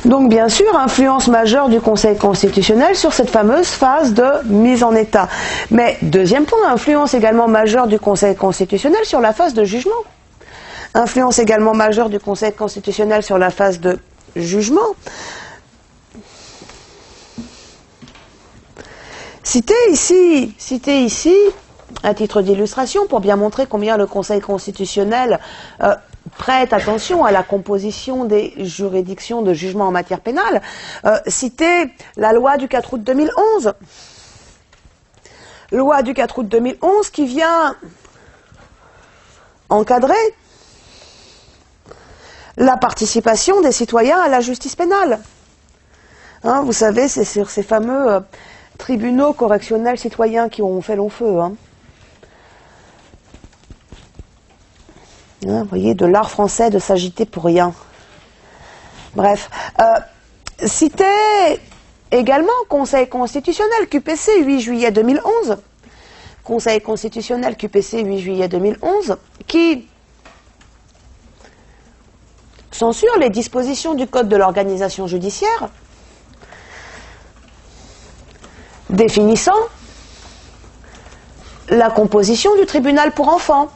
Donc bien sûr, influence majeure du Conseil constitutionnel sur cette fameuse phase de mise en état. Mais deuxième point, influence également majeure du Conseil constitutionnel sur la phase de jugement. Influence également majeure du Conseil constitutionnel sur la phase de jugement. Cité ici, à titre d'illustration, pour bien montrer combien le Conseil constitutionnel prête attention à la composition des juridictions de jugement en matière pénale, citer la loi du 4 août 2011. Loi du 4 août 2011 qui vient encadrer la participation des citoyens à la justice pénale. Vous savez, c'est sur ces fameux tribunaux correctionnels citoyens qui ont fait long feu. Vous voyez, de l'art français de s'agiter pour rien. Bref. Cité également Conseil constitutionnel QPC 8 juillet 2011. Conseil constitutionnel QPC 8 juillet 2011 qui censure les dispositions du Code de l'organisation judiciaire définissant la composition du tribunal pour enfants.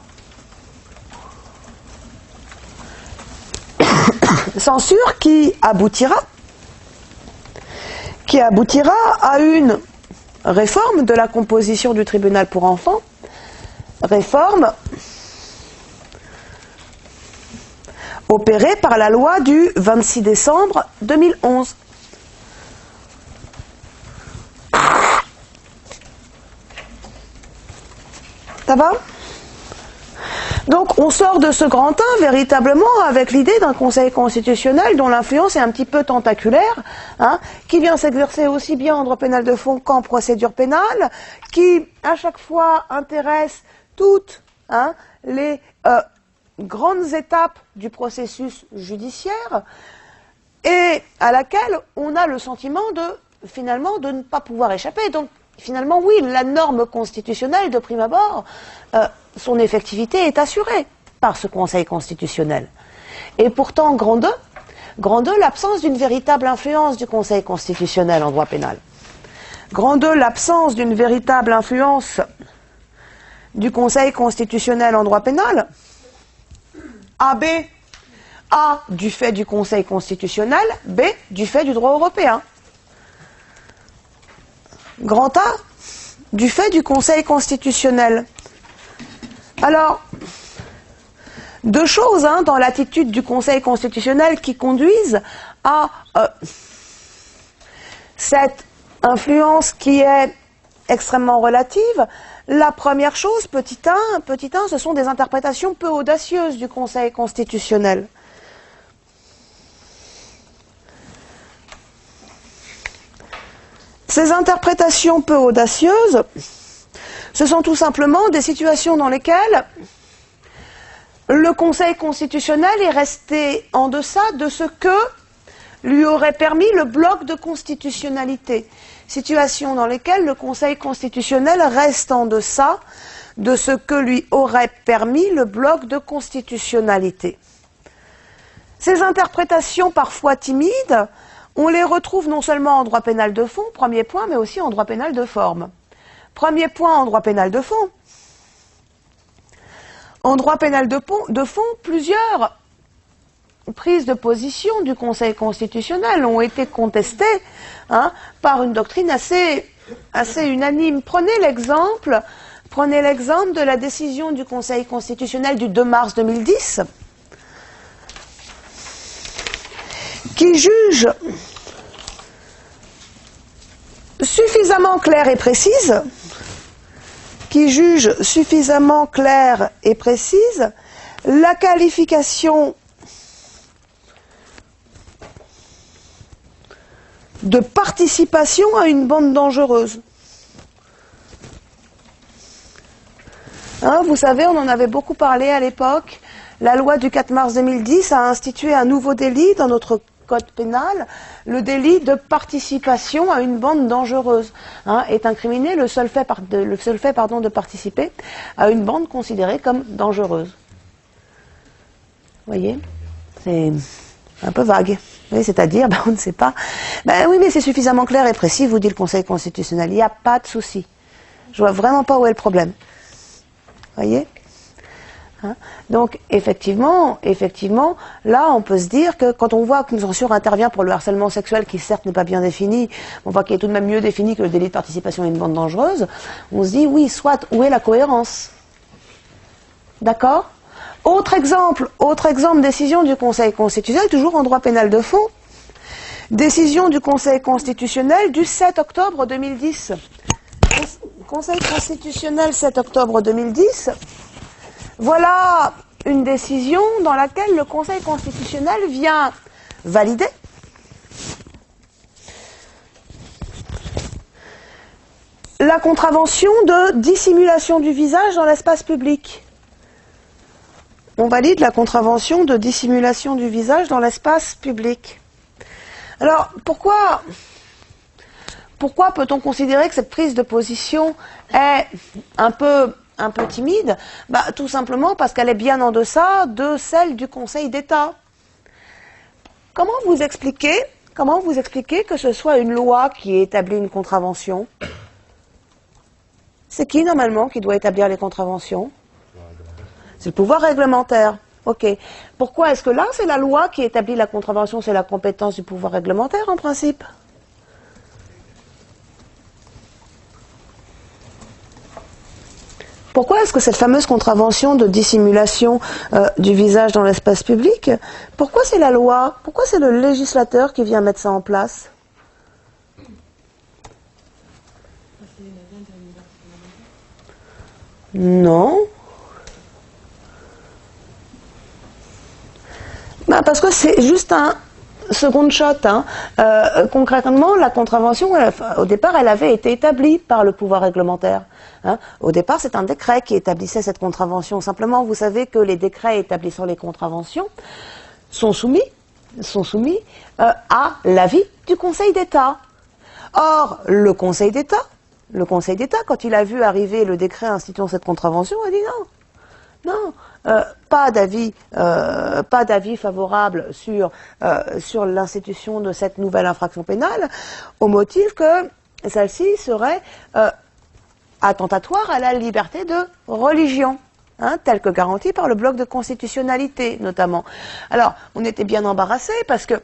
Censure qui aboutira à une réforme de la composition du tribunal pour enfants, réforme opérée par la loi du 26 décembre 2011. Ça va ? Donc on sort de ce grand 1 véritablement avec l'idée d'un conseil constitutionnel dont l'influence est un petit peu tentaculaire, hein, qui vient s'exercer aussi bien en droit pénal de fond qu'en procédure pénale, qui à chaque fois intéresse toutes les grandes étapes du processus judiciaire et à laquelle on a le sentiment finalement de ne pas pouvoir échapper. Donc finalement oui, la norme constitutionnelle de prime abord, son effectivité est assurée par ce Conseil constitutionnel. Et pourtant, grand 2, l'absence d'une véritable influence du Conseil constitutionnel en droit pénal. Grand 2, l'absence d'une véritable influence du Conseil constitutionnel en droit pénal. AB, A du fait du Conseil constitutionnel, B du fait du droit européen. Grand A, du fait du Conseil constitutionnel. Alors, deux choses dans l'attitude du Conseil constitutionnel qui conduisent à cette influence qui est extrêmement relative. La première chose, petit 1, ce sont des interprétations peu audacieuses du Conseil constitutionnel. Ces interprétations peu audacieuses, ce sont tout simplement des situations dans lesquelles le Conseil constitutionnel est resté en deçà de ce que lui aurait permis le bloc de constitutionnalité. Situations dans lesquelles le Conseil constitutionnel reste en deçà de ce que lui aurait permis le bloc de constitutionnalité. Ces interprétations parfois timides, on les retrouve non seulement en droit pénal de fond, premier point, mais aussi en droit pénal de forme. Premier point en droit pénal de fond. En droit pénal de fond, plusieurs prises de position du Conseil constitutionnel ont été contestées par une doctrine assez unanime. Prenez l'exemple de la décision du Conseil constitutionnel du 2 mars 2010 qui juge suffisamment claire et précise, la qualification de participation à une bande dangereuse. Vous savez, on en avait beaucoup parlé à l'époque. La loi du 4 mars 2010 a institué un nouveau délit dans notre code pénal. Le délit de participation à une bande dangereuse est incriminé le seul fait de participer à une bande considérée comme dangereuse. Vous voyez, c'est un peu vague. C'est-à-dire, on ne sait pas. Oui, mais c'est suffisamment clair et précis, vous dit le Conseil constitutionnel. Il n'y a pas de souci. Je vois vraiment pas où est le problème. Vous voyez ? Donc, effectivement, là, on peut se dire que quand on voit qu'une censure intervient pour le harcèlement sexuel, qui certes n'est pas bien défini, on voit qu'il est tout de même mieux défini que le délit de participation à une bande dangereuse, on se dit, oui, soit, où est la cohérence ? D'accord ? Autre exemple, décision du Conseil constitutionnel, toujours en droit pénal de fond, décision du Conseil constitutionnel du 7 octobre 2010. Conseil constitutionnel 7 octobre 2010, voilà une décision dans laquelle le Conseil constitutionnel vient valider la contravention de dissimulation du visage dans l'espace public. On valide la contravention de dissimulation du visage dans l'espace public. Alors, pourquoi peut-on considérer que cette prise de position est un peu timide ? Tout simplement parce qu'elle est bien en deçà de celle du Conseil d'État. Comment vous expliquez que ce soit une loi qui établit une contravention ? C'est qui, normalement, qui doit établir les contraventions ? C'est le pouvoir réglementaire. Ok. Pourquoi est-ce que là, c'est la loi qui établit la contravention, c'est la compétence du pouvoir réglementaire, en principe ? Pourquoi est-ce que cette fameuse contravention de dissimulation du visage dans l'espace public, pourquoi c'est la loi, pourquoi c'est le législateur qui vient mettre ça en place? Non. Ben parce que c'est juste un second shot. Hein. Concrètement, la contravention, au départ, elle avait été établie par le pouvoir réglementaire. Hein. Au départ, c'est un décret qui établissait cette contravention. Simplement, vous savez que les décrets établissant les contraventions sont soumis à l'avis du Conseil d'État. Or, le Conseil d'État, quand il a vu arriver le décret instituant cette contravention, a dit non, pas d'avis favorable sur l'institution de cette nouvelle infraction pénale, au motif que celle-ci serait attentatoire à la liberté de religion, hein, telle que garantie par le bloc de constitutionnalité, notamment. Alors, on était bien embarrassés parce que,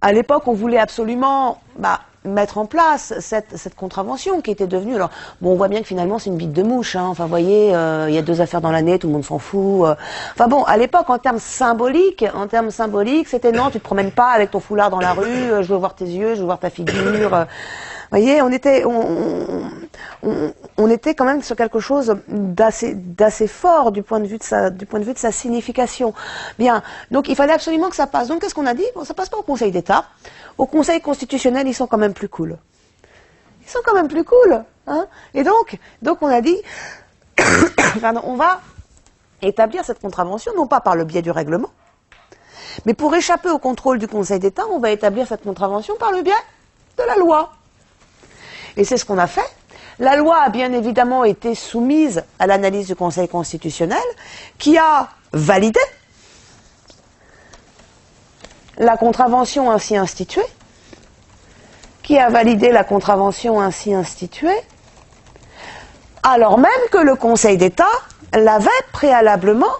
à l'époque, on voulait absolument mettre en place cette contravention qui était devenue... Alors, bon, on voit bien que finalement, c'est une bite de mouche. Hein. Enfin, vous voyez, il y a 2 affaires dans l'année, tout le monde s'en fout. Enfin bon, à l'époque, en termes symboliques, c'était non, tu te promènes pas avec ton foulard dans la rue, je veux voir tes yeux, je veux voir ta figure. Vous voyez, on était quand même sur quelque chose d'assez fort du point de vue de sa signification. Bien, donc il fallait absolument que ça passe. Donc qu'est-ce qu'on a dit? Bon, ça passe pas au Conseil d'État. Au Conseil constitutionnel, ils sont quand même plus cool. Hein. Et donc on a dit, pardon, on va établir cette contravention, non pas par le biais du règlement, mais pour échapper au contrôle du Conseil d'État, on va établir cette contravention par le biais de la loi. Et c'est ce qu'on a fait. La loi a bien évidemment été soumise à l'analyse du Conseil constitutionnel, qui a validé la contravention ainsi instituée, alors même que le Conseil d'État l'avait préalablement,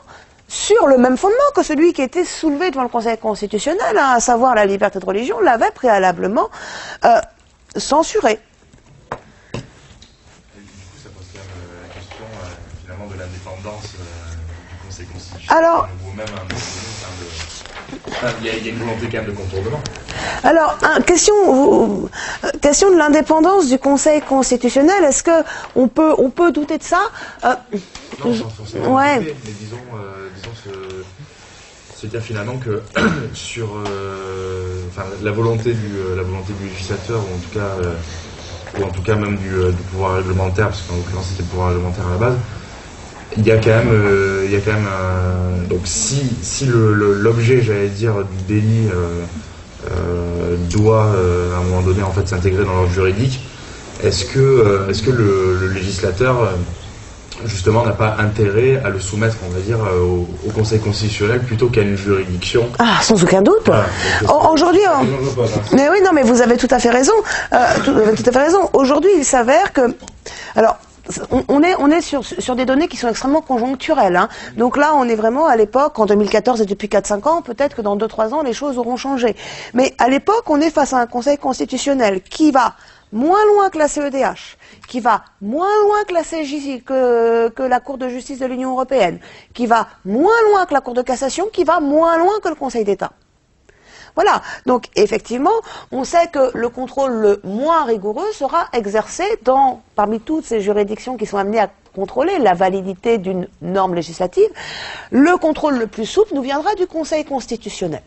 sur le même fondement que celui qui était soulevé devant le Conseil constitutionnel, hein, à savoir la liberté de religion, l'avait préalablement censuré. De l'indépendance du Conseil constitutionnel. Alors, il y a une volonté quand même de contournement. Alors, question de l'indépendance du Conseil constitutionnel, est-ce que on peut douter de ça? Non, sans forcément douter, mais disons se dire finalement que sur la volonté du législateur, ou en tout cas même du pouvoir réglementaire, parce qu'en l'occurrence c'était le pouvoir réglementaire à la base. Il y a quand même donc si l'objet, j'allais dire, du délit doit à un moment donné en fait s'intégrer dans l'ordre juridique, est-ce que le législateur justement n'a pas intérêt à le soumettre, on va dire, au Conseil constitutionnel plutôt qu'à une juridiction? Ah, sans aucun doute. Voilà. Aujourd'hui, mais oui, non, mais vous avez tout à fait raison. Aujourd'hui, il s'avère que, alors, on est sur des données qui sont extrêmement conjoncturelles. Hein. Donc là, on est vraiment à l'époque, en 2014 et depuis 4-5 ans, peut-être que dans 2-3 ans, les choses auront changé. Mais à l'époque, on est face à un Conseil constitutionnel qui va moins loin que la CEDH, qui va moins loin que la CJJ, que la Cour de justice de l'Union européenne, qui va moins loin que la Cour de cassation, qui va moins loin que le Conseil d'État. Voilà, donc effectivement, on sait que le contrôle le moins rigoureux sera exercé parmi toutes ces juridictions qui sont amenées à contrôler la validité d'une norme législative. Le contrôle le plus souple nous viendra du Conseil constitutionnel.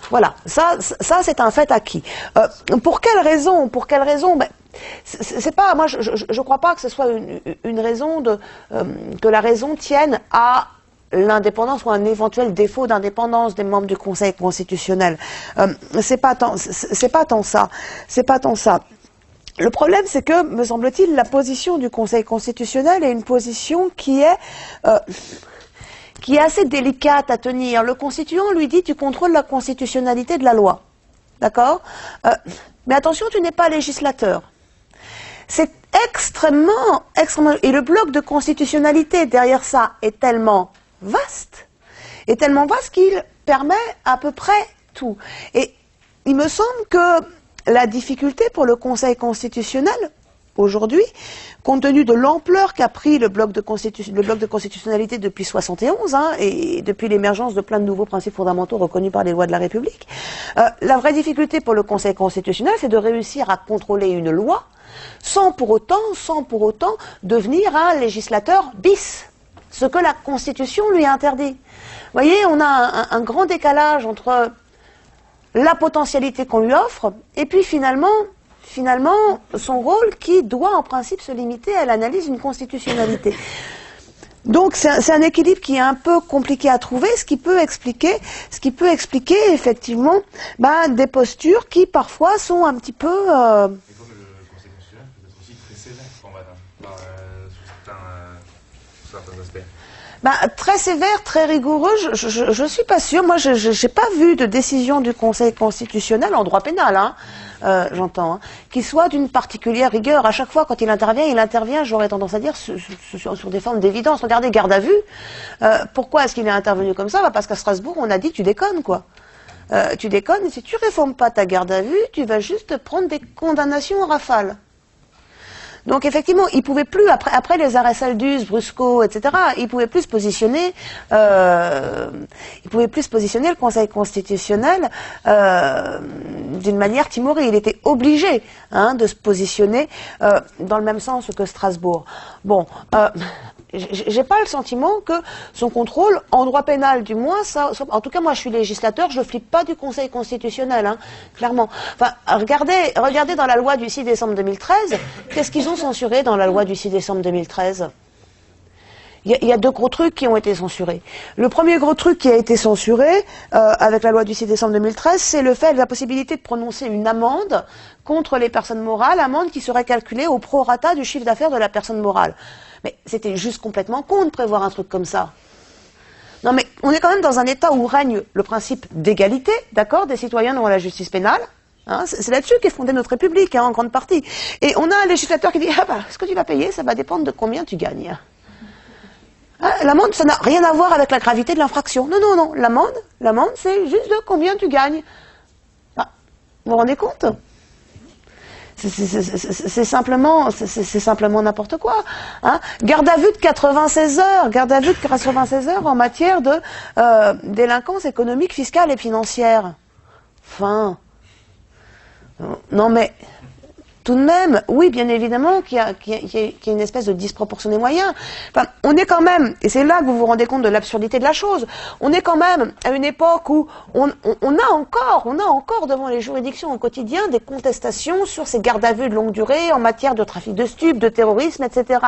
Voilà, ça c'est un fait acquis. Pour quelle raison c'est pas, moi je crois pas que ce soit une raison que la raison tienne à l'indépendance ou un éventuel défaut d'indépendance des membres du Conseil constitutionnel. C'est pas tant ça. Le problème, c'est que, me semble-t-il, la position du Conseil constitutionnel est une position qui est assez délicate à tenir. Le constituant lui dit: tu contrôles la constitutionnalité de la loi. D'accord? Mais attention, tu n'es pas législateur. C'est extrêmement... Et le bloc de constitutionnalité derrière ça est tellement vaste qu'il permet à peu près tout. Et il me semble que la difficulté pour le Conseil constitutionnel, aujourd'hui, compte tenu de l'ampleur qu'a pris le bloc de constitutionnalité depuis 71, hein, et depuis l'émergence de plein de nouveaux principes fondamentaux reconnus par les lois de la République, la vraie difficulté pour le Conseil constitutionnel, c'est de réussir à contrôler une loi sans pour autant devenir un législateur bis, ce que la Constitution lui interdit. Vous voyez, on a un grand décalage entre la potentialité qu'on lui offre et puis finalement son rôle qui doit en principe se limiter à l'analyse d'une constitutionnalité. Donc c'est un équilibre qui est un peu compliqué à trouver, ce qui peut expliquer effectivement des postures qui parfois sont un petit peu... Et comme le Conseil constitutionnel peut être aussi très sévère sous certains aspects. Très sévère, très rigoureux, je suis pas sûre. Moi, je n'ai pas vu de décision du Conseil constitutionnel en droit pénal, hein, j'entends, hein, qui soit d'une particulière rigueur. À chaque fois, quand il intervient, j'aurais tendance à dire, sur des formes d'évidence. Regardez, garde à vue. Pourquoi est-ce qu'il est intervenu comme ça? Parce qu'à Strasbourg, on a dit, tu déconnes, quoi. Tu déconnes, et si tu réformes pas ta garde à vue, tu vas juste prendre des condamnations en rafale. Donc effectivement, il pouvait plus, après les arrêts Saldus, Brusco, etc., il pouvait plus se positionner le Conseil constitutionnel d'une manière timorée. Il était obligé, hein, de se positionner dans le même sens que Strasbourg. Bon, j'ai pas le sentiment que son contrôle, en droit pénal du moins, en tout cas moi je suis législateur, je flippe pas du Conseil constitutionnel, hein, clairement. Enfin, regardez dans la loi du 6 décembre 2013, qu'est-ce qu'ils ont censuré dans la loi du 6 décembre 2013 ? Il y a deux gros trucs qui ont été censurés. Le premier gros truc qui a été censuré avec la loi du 6 décembre 2013, c'est la possibilité de prononcer une amende contre les personnes morales, amende qui serait calculée au prorata du chiffre d'affaires de la personne morale. Mais c'était juste complètement con de prévoir un truc comme ça. Non mais on est quand même dans un État où règne le principe d'égalité, d'accord, des citoyens devant la justice pénale. Hein, c'est là-dessus qu'est fondée notre République, hein, en grande partie. Et on a un législateur qui dit, ce que tu vas payer, ça va dépendre de combien tu gagnes. Hein, l'amende, ça n'a rien à voir avec la gravité de l'infraction. Non, l'amende, c'est juste de combien tu gagnes. Vous vous rendez compte ? C'est simplement n'importe quoi. Hein. Garde à vue de 96 heures en matière de délinquance économique, fiscale et financière. Enfin, non mais tout de même, oui, bien évidemment qu'il y a une espèce de disproportion des moyens. Enfin, on est quand même, et c'est là que vous vous rendez compte de l'absurdité de la chose, on est quand même à une époque où on a encore devant les juridictions au quotidien des contestations sur ces gardes à vue de longue durée en matière de trafic de stupes, de terrorisme, etc.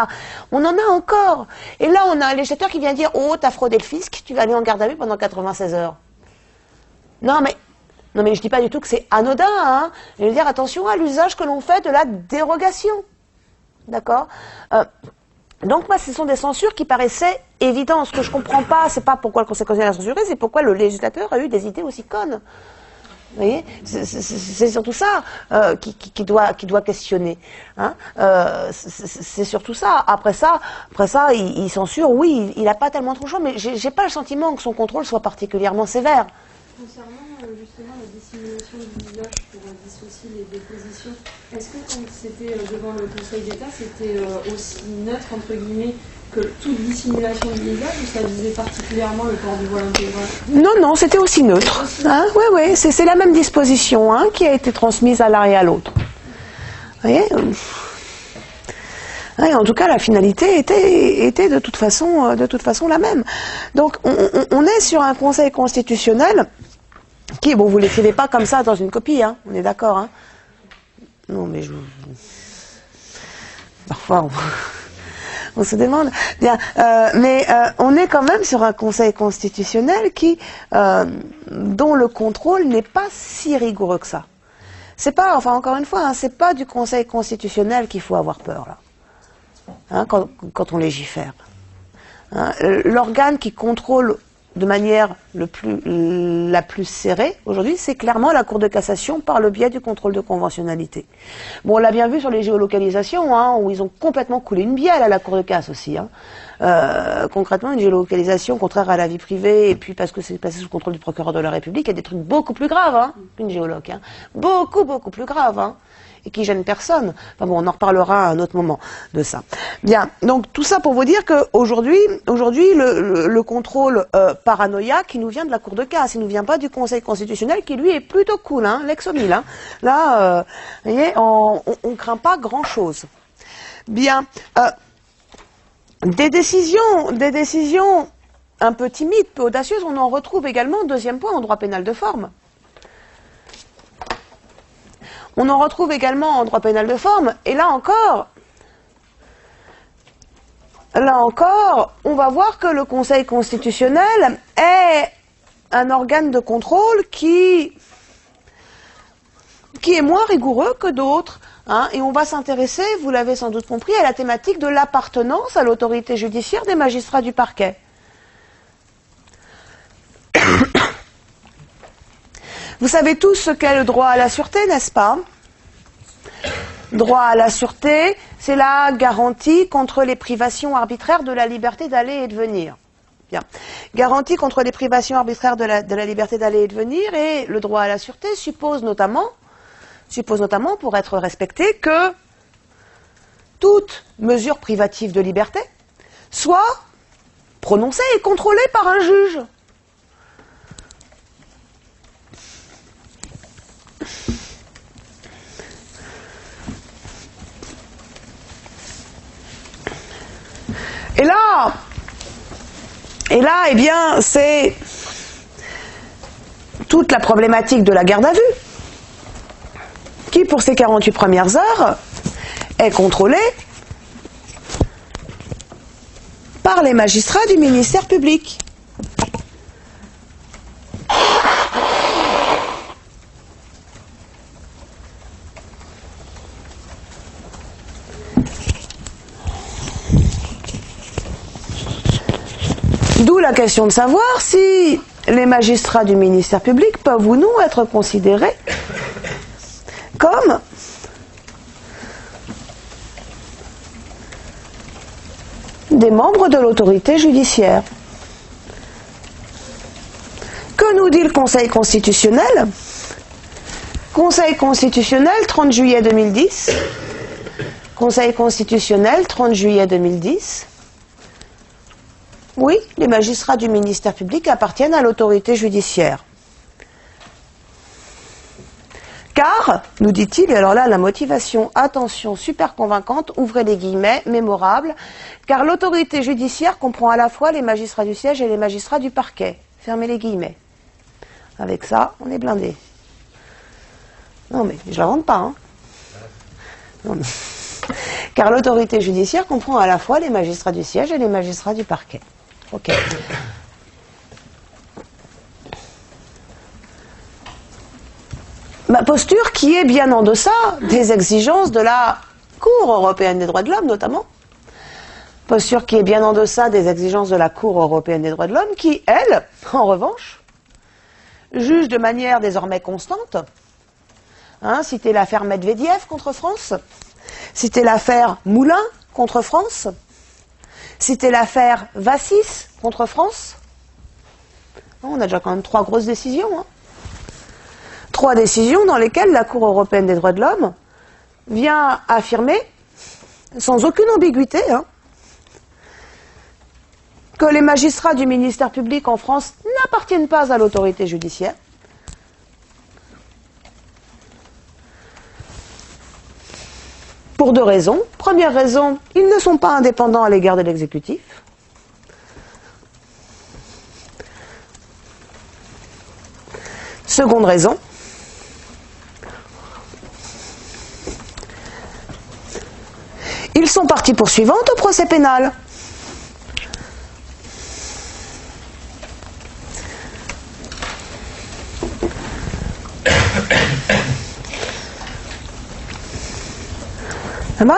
On en a encore. Et là, on a un législateur qui vient dire, oh, t'as fraudé le fisc, tu vas aller en garde à vue pendant 96 heures. Non, mais je ne dis pas du tout que c'est anodin, hein. Je veux dire, attention à l'usage que l'on fait de la dérogation. D'accord ? Donc, moi, ce sont des censures qui paraissaient évidentes. Ce que je ne comprends pas, c'est pas pourquoi le Conseil constitutionnel a censuré, c'est pourquoi le législateur a eu des idées aussi connes. Vous voyez ? C'est surtout ça qui doit questionner. Hein. C'est surtout ça. Après ça, il censure, oui, il n'a pas tellement trop chaud, mais j'ai pas le sentiment que son contrôle soit particulièrement sévère. Concernant justement la dissimulation du visage pour dissocier les dépositions, est-ce que quand c'était devant le Conseil d'État, c'était aussi neutre, entre guillemets, que toute dissimulation du visage, ou ça visait particulièrement le port du voile intégral ? Non, c'était aussi neutre. Hein, oui, c'est la même disposition, hein, qui a été transmise à l'un et à l'autre. Vous voyez ? Ouais, en tout cas, la finalité était de toute façon la même. Donc, on est sur un Conseil constitutionnel qui, bon, vous ne l'écrivez pas comme ça dans une copie, hein, on est d'accord, hein. Non, mais parfois, on se demande. Bien, mais on est quand même sur un Conseil constitutionnel dont le contrôle n'est pas si rigoureux que ça. C'est pas, enfin, encore une fois, hein, c'est pas du Conseil constitutionnel qu'il faut avoir peur, là. Hein, quand on légifère. Hein, l'organe qui contrôle de manière la plus serrée aujourd'hui, c'est clairement la Cour de cassation par le biais du contrôle de conventionnalité. Bon, on l'a bien vu sur les géolocalisations, hein, où ils ont complètement coulé une bielle à la Cour de casse aussi. Hein. Concrètement, une géolocalisation contraire à la vie privée, et puis parce que c'est passé sous le contrôle du procureur de la République, il y a des trucs beaucoup plus graves, hein, qu'une géoloc. Hein. Beaucoup plus graves. Hein. et qui gêne personne. Enfin bon, on en reparlera à un autre moment de ça. Bien, donc tout ça pour vous dire qu'aujourd'hui, le contrôle paranoïaque, il nous vient de la Cour de casse, il nous vient pas du Conseil constitutionnel qui lui est plutôt cool, hein, Lex O'Neill. Hein. Là, vous voyez, on craint pas grand-chose. Bien, des décisions un peu timides, peu audacieuses, on en retrouve également, deuxième point, en droit pénal de forme. On en retrouve également en droit pénal de forme, et là encore, on va voir que le Conseil constitutionnel est un organe de contrôle qui est moins rigoureux que d'autres. Hein, et on va s'intéresser, vous l'avez sans doute compris, à la thématique de l'appartenance à l'autorité judiciaire des magistrats du parquet. Vous savez tous ce qu'est le droit à la sûreté, n'est-ce pas? Droit à la sûreté, c'est la garantie contre les privations arbitraires de la liberté d'aller et de venir. Bien. Garantie contre les privations arbitraires de la liberté d'aller et de venir, et le droit à la sûreté suppose notamment, pour être respecté, que toute mesure privative de liberté soit prononcée et contrôlée par un juge. Et là, eh bien, c'est toute la problématique de la garde à vue, qui, pour ces 48 premières heures, est contrôlée par les magistrats du ministère public. D'où la question de savoir si les magistrats du ministère public peuvent ou non être considérés comme des membres de l'autorité judiciaire. Que nous dit le Conseil constitutionnel? Conseil constitutionnel, 30 juillet 2010. Conseil constitutionnel, 30 juillet 2010. Oui, les magistrats du ministère public appartiennent à l'autorité judiciaire. Car, nous dit-il, et alors là, la motivation, attention, super convaincante, ouvrez les guillemets, mémorable, car l'autorité judiciaire comprend à la fois les magistrats du siège et les magistrats du parquet. Fermez les guillemets. Avec ça, on est blindé. Non mais, je l'invente pas, hein. Non, mais... Car l'autorité judiciaire comprend à la fois les magistrats du siège et les magistrats du parquet. Ok. Ma posture qui est bien en deçà des exigences de la Cour européenne des droits de l'homme, notamment. Posture qui est bien en deçà des exigences de la Cour européenne des droits de l'homme, qui, elle, en revanche, juge de manière désormais constante. Hein, citez l'affaire Medvedev contre France, citez l'affaire Moulin contre France, citez l'affaire Vassis contre France. On a déjà quand même 3 grosses décisions. Hein. 3 décisions dans lesquelles la Cour européenne des droits de l'homme vient affirmer, sans aucune ambiguïté, hein, que les magistrats du ministère public en France n'appartiennent pas à l'autorité judiciaire. Pour 2 raisons. Première raison, ils ne sont pas indépendants à l'égard de l'exécutif. Seconde raison, ils sont partie poursuivante au procès pénal.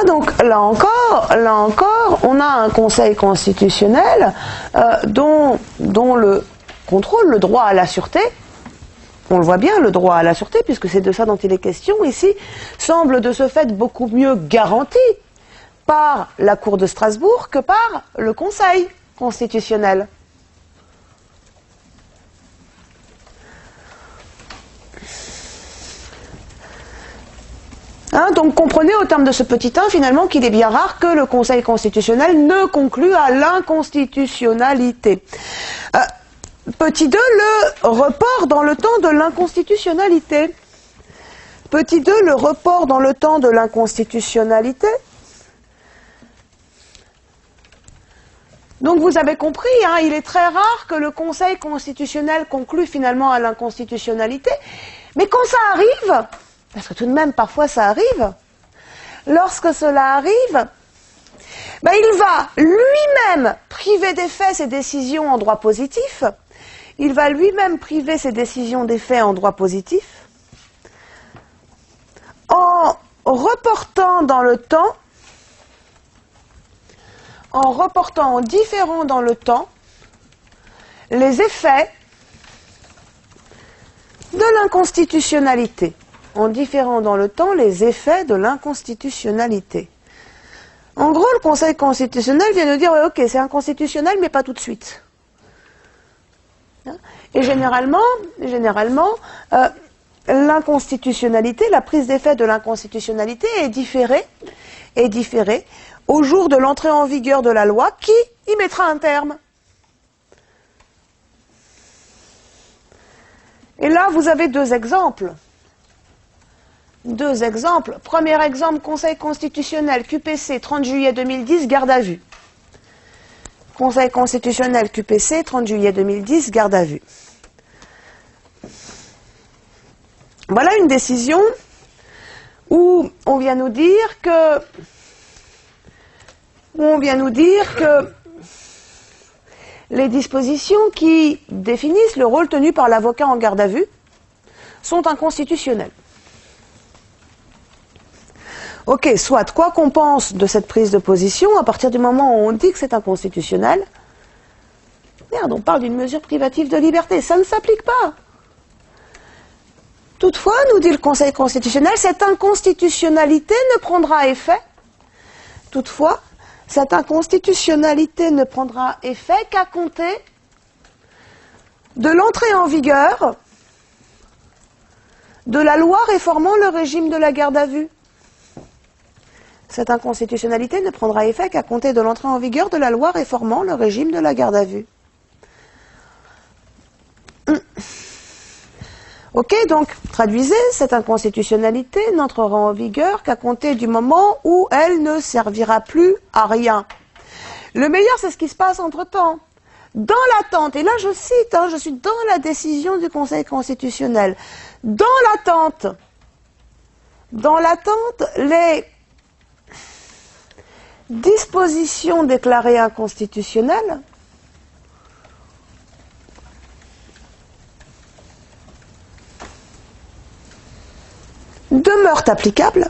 Donc là encore, on a un Conseil constitutionnel dont le contrôle, le droit à la sûreté, on le voit bien, le droit à la sûreté, puisque c'est de ça dont il est question ici, semble de ce fait beaucoup mieux garanti par la Cour de Strasbourg que par le Conseil constitutionnel. Hein, donc comprenez au terme de ce petit 1 finalement qu'il est bien rare que le Conseil constitutionnel ne conclue à l'inconstitutionnalité. Petit 2, le report dans le temps de l'inconstitutionnalité. Petit 2, le report dans le temps de l'inconstitutionnalité. Donc vous avez compris, hein, il est très rare que le Conseil constitutionnel conclue finalement à l'inconstitutionnalité. Mais quand ça arrive, parce que tout de même parfois ça arrive, lorsque cela arrive, ben, il va lui-même priver d'effet ses décisions en droit positif. Il va lui-même priver ses décisions d'effet en droit positif en reportant dans le temps, en reportant en différant dans le temps les effets de l'inconstitutionnalité. En différant dans le temps les effets de l'inconstitutionnalité. En gros, le Conseil constitutionnel vient nous dire, ouais, ok, c'est inconstitutionnel, mais pas tout de suite. Et généralement, l'inconstitutionnalité, la prise d'effet de l'inconstitutionnalité est différée au jour de l'entrée en vigueur de la loi qui y mettra un terme. Et là, vous avez deux exemples. Deux exemples. Premier exemple, Conseil constitutionnel, QPC, 30 juillet 2010, garde à vue. Conseil constitutionnel, QPC, 30 juillet 2010, garde à vue. Voilà une décision où on vient nous dire que les dispositions qui définissent le rôle tenu par l'avocat en garde à vue sont inconstitutionnelles. Ok, soit, quoi qu'on pense de cette prise de position, à partir du moment où on dit que c'est inconstitutionnel, merde, on parle d'une mesure privative de liberté, ça ne s'applique pas. Toutefois, nous dit le Conseil constitutionnel, cette inconstitutionnalité ne prendra effet. Toutefois, cette inconstitutionnalité ne prendra effet qu'à compter de l'entrée en vigueur de la loi réformant le régime de la garde à vue. Cette inconstitutionnalité ne prendra effet qu'à compter de l'entrée en vigueur de la loi réformant le régime de la garde à vue. Ok, donc, traduisez, cette inconstitutionnalité n'entrera en vigueur qu'à compter du moment où elle ne servira plus à rien. Le meilleur, c'est ce qui se passe entre-temps. Dans l'attente, et là je cite, je suis dans la décision du Conseil constitutionnel, dans l'attente, les dispositions déclarées inconstitutionnelles demeurent applicables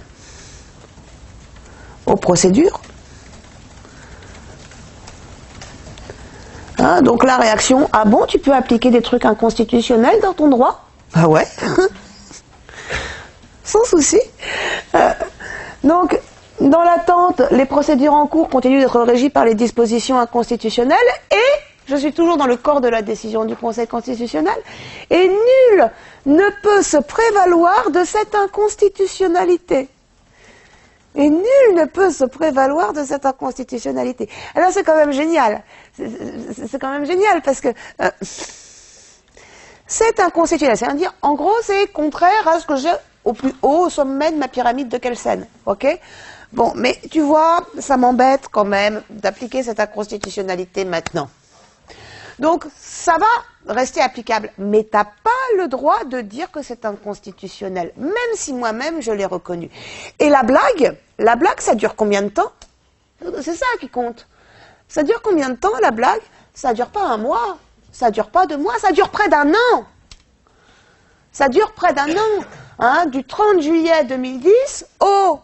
aux procédures. Donc la réaction, ah bon, tu peux appliquer des trucs inconstitutionnels dans ton droit? Ah ouais. Sans souci. Donc, dans l'attente, les procédures en cours continuent d'être régies par les dispositions inconstitutionnelles et, je suis toujours dans le corps de la décision du Conseil constitutionnel, et nul ne peut se prévaloir de cette inconstitutionnalité. Et nul ne peut se prévaloir de cette inconstitutionnalité. Alors c'est quand même génial. C'est quand même génial parce que c'est inconstitutionnel. C'est-à-dire, en gros, c'est contraire à ce que j'ai au plus haut, au sommet de ma pyramide de Kelsen. Ok ? Bon, mais tu vois, ça m'embête quand même d'appliquer cette inconstitutionnalité maintenant. Donc, ça va rester applicable. Mais tu n'as pas le droit de dire que c'est inconstitutionnel, même si moi-même je l'ai reconnu. Et la blague, ça dure combien de temps? C'est ça qui compte. Ça dure combien de temps, la blague? Ça dure pas un mois, ça dure pas 2 mois, ça dure près d'un an. Ça dure près d'un an, du 30 juillet 2010 au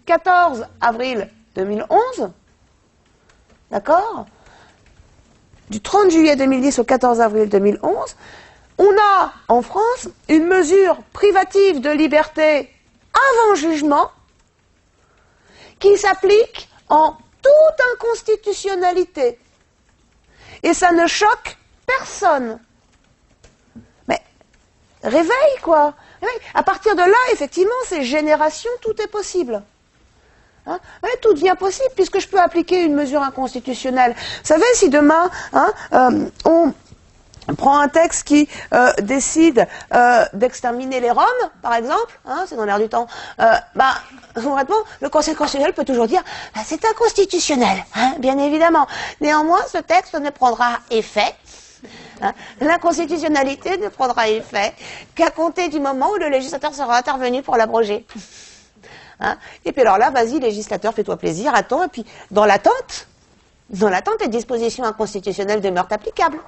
14 avril 2011. D'accord? Du 30 juillet 2010 au 14 avril 2011, on a en France une mesure privative de liberté avant jugement qui s'applique en toute inconstitutionnalité. Et ça ne choque personne. Mais réveille, quoi. Oui, à partir de là, effectivement, ces générations, tout est possible. Hein, oui, tout devient possible puisque je peux appliquer une mesure inconstitutionnelle. Vous savez, si demain, on prend un texte qui décide d'exterminer les Roms, par exemple, c'est dans l'air du temps, concrètement, le Conseil constitutionnel peut toujours dire c'est inconstitutionnel, bien évidemment. Néanmoins, ce texte ne prendra effet. L'inconstitutionnalité ne prendra effet qu'à compter du moment où le législateur sera intervenu pour l'abroger. Et puis alors là, vas-y, législateur, fais-toi plaisir, attends, et puis dans l'attente, les dispositions inconstitutionnelles demeurent applicables.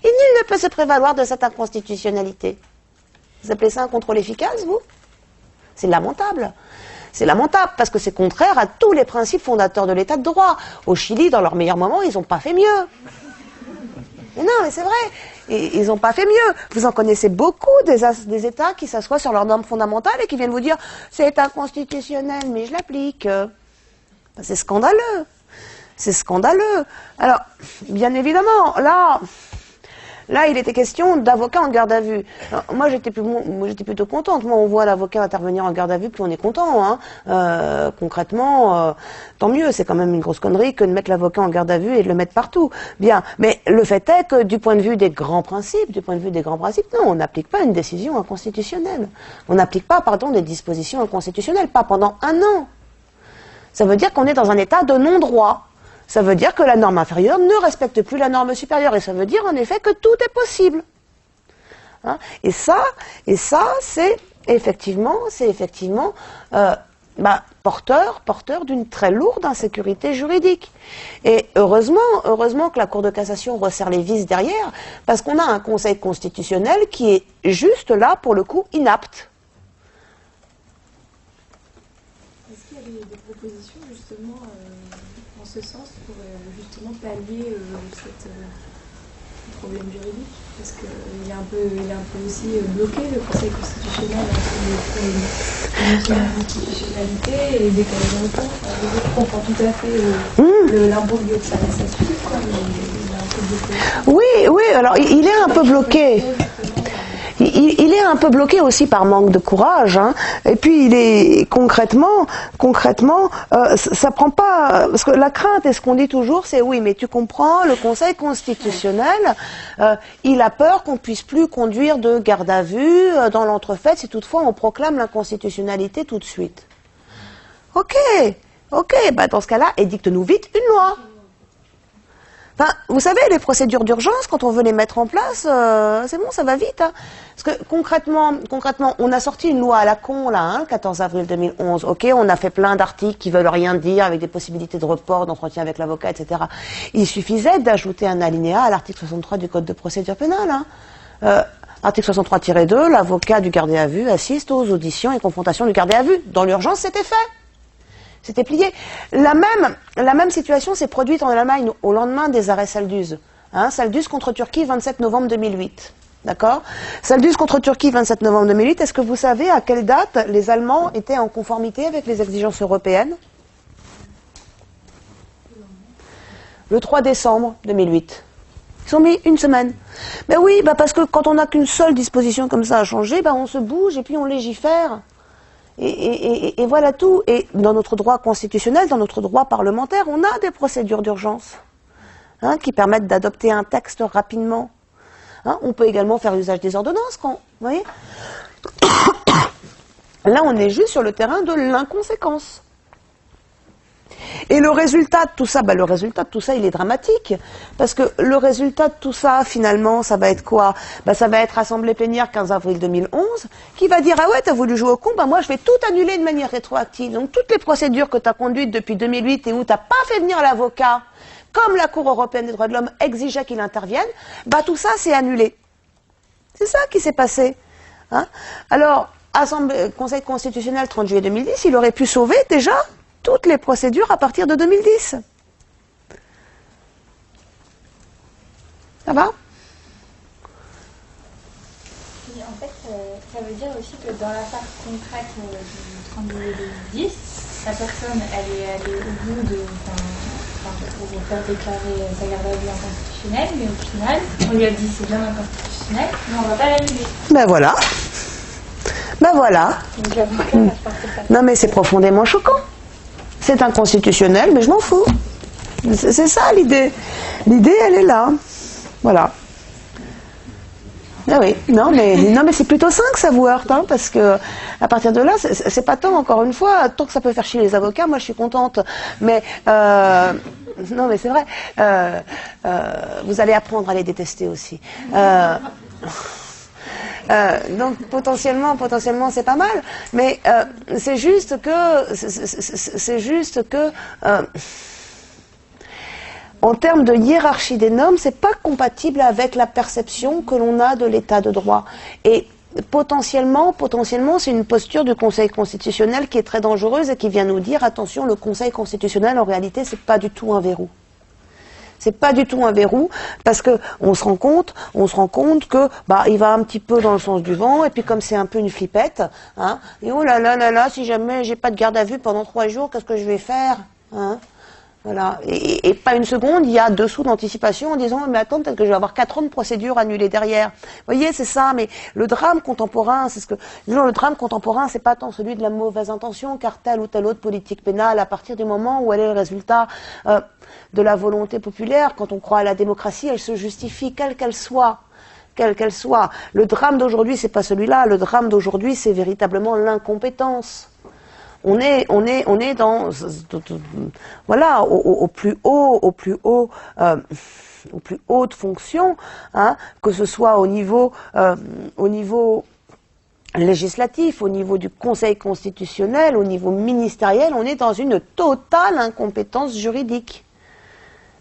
Et nul ne peut se prévaloir de cette inconstitutionnalité. Vous appelez ça un contrôle efficace, vous? C'est lamentable. C'est lamentable parce que c'est contraire à tous les principes fondateurs de l'état de droit. Au Chili, dans leur meilleur moment, ils n'ont pas fait mieux. Mais non, mais c'est vrai. Et ils n'ont pas fait mieux. Vous en connaissez beaucoup des États qui s'assoient sur leurs normes fondamentales et qui viennent vous dire c'est inconstitutionnel, mais je l'applique. C'est scandaleux. C'est scandaleux. Alors, bien évidemment, là, il était question d'avocats en garde à vue. Alors, moi, j'étais plutôt contente. Moi, on voit l'avocat intervenir en garde à vue, puis on est content. Concrètement, tant mieux. C'est quand même une grosse connerie que de mettre l'avocat en garde à vue et de le mettre partout. Bien. Mais le fait est que, du point de vue des grands principes, non, on n'applique pas une décision inconstitutionnelle. On n'applique pas, des dispositions inconstitutionnelles, pas pendant 1 an. Ça veut dire qu'on est dans un état de non-droit. Ça veut dire que la norme inférieure ne respecte plus la norme supérieure. Et ça veut dire en effet que tout est possible. Et ça, c'est effectivement porteur d'une très lourde insécurité juridique. Et heureusement que la Cour de cassation resserre les vis derrière, parce qu'on a un Conseil constitutionnel qui est juste là, pour le coup, inapte. Est-ce qu'il y a des propositions justement en ce sens pour justement pallier ce problème juridique? Parce qu'il est un peu aussi bloqué, le Conseil constitutionnel, entre la constitutionnalité et décalé dans le temps. Je comprends tout à fait l'imbroglio de ça, mais ça suffit, quoi. Il est un peu bloqué. Oui, alors il est un peu bloqué. Il est un peu bloqué aussi par manque de courage, Et puis il est concrètement, ça prend pas, parce que la crainte, et ce qu'on dit toujours, c'est oui, mais tu comprends, le Conseil constitutionnel, il a peur qu'on puisse plus conduire de garde à vue dans l'entrefaite si toutefois on proclame l'inconstitutionnalité tout de suite. Ok, dans ce cas-là, édicte-nous vite une loi. Enfin, vous savez, les procédures d'urgence, quand on veut les mettre en place, c'est bon, ça va vite. Parce que concrètement, on a sorti une loi à la con, là, le 14 avril 2011. Ok, on a fait plein d'articles qui veulent rien dire, avec des possibilités de report, d'entretien avec l'avocat, etc. Il suffisait d'ajouter un alinéa à l'article 63 du Code de procédure pénale. Article 63-2, l'avocat du gardé à vue assiste aux auditions et confrontations du gardé à vue. Dans l'urgence, c'était fait. C'était plié. La même situation s'est produite en Allemagne au lendemain des arrêts Saldus. Saldus contre Turquie, 27 novembre 2008. D'accord ? Saldus contre Turquie, 27 novembre 2008. Est-ce que vous savez à quelle date les Allemands étaient en conformité avec les exigences européennes ? Le 3 décembre 2008. Ils ont mis 1 semaine. Ben oui, parce que quand on n'a qu'une seule disposition comme ça à changer, on se bouge et puis on légifère. Et voilà tout. Et dans notre droit constitutionnel, dans notre droit parlementaire, on a des procédures d'urgence qui permettent d'adopter un texte rapidement. On peut également faire usage des ordonnances. Vous voyez ? Là, on est juste sur le terrain de l'inconséquence. Et le résultat de tout ça, il est dramatique. Parce que le résultat de tout ça, finalement, ça va être quoi ? Ça va être Assemblée plénière 15 avril 2011, qui va dire « Ah ouais, t'as voulu jouer au con, moi je vais tout annuler de manière rétroactive. » Donc toutes les procédures que t'as conduites depuis 2008 et où t'as pas fait venir l'avocat, comme la Cour européenne des droits de l'homme exigeait qu'il intervienne, tout ça c'est annulé. C'est ça qui s'est passé. Alors, Conseil constitutionnel 30 juillet 2010, il aurait pu sauver déjà toutes les procédures à partir de 2010. Ça va ? Et en fait, ça veut dire aussi que dans l'affaire concrète du 30 juillet 2010, la personne, elle est allée au bout pour faire déclarer sa garde à vue inconstitutionnelle, mais au final, on lui a dit c'est bien inconstitutionnel, mais on ne va pas l'annuler. Ben voilà. Ben voilà. Donc l'avocat va porter plainte. Non mais c'est profondément choquant. C'est inconstitutionnel, mais je m'en fous. C'est ça l'idée. L'idée, elle est là. Voilà. Ah oui, non mais c'est plutôt sain que ça vous heurte, hein, parce que à partir de là, c'est pas tant, encore une fois, tant que ça peut faire chier les avocats, moi je suis contente. Mais non mais c'est vrai, vous allez apprendre à les détester aussi. Donc potentiellement c'est pas mal, mais c'est juste que en termes de hiérarchie des normes, c'est pas compatible avec la perception que l'on a de l'état de droit. Et potentiellement, c'est une posture du Conseil constitutionnel qui est très dangereuse et qui vient nous dire, attention, le Conseil constitutionnel, en réalité, c'est pas du tout un verrou. C'est pas du tout un verrou, parce que on se rend compte que il va un petit peu dans le sens du vent, et puis comme c'est un peu une flippette, hein, et oh là là là là, si jamais j'ai pas de garde à vue pendant 3 jours, qu'est-ce que je vais faire, hein? Voilà. Et pas une seconde, il y a dessous d'anticipation en disant mais attends, peut-être que je vais avoir 4 ans de procédure annulée derrière. Vous voyez, c'est ça, mais le drame contemporain, le drame contemporain, c'est pas tant celui de la mauvaise intention, car telle ou telle autre politique pénale, à partir du moment où elle est le résultat de la volonté populaire, quand on croit à la démocratie, elle se justifie, quelle qu'elle soit. Le drame d'aujourd'hui, c'est pas celui-là. Le drame d'aujourd'hui, c'est véritablement l'incompétence. On est dans, voilà, aux plus hautes fonctions, hein, que ce soit au niveau législatif, au niveau du Conseil constitutionnel, au niveau ministériel, on est dans une totale incompétence juridique.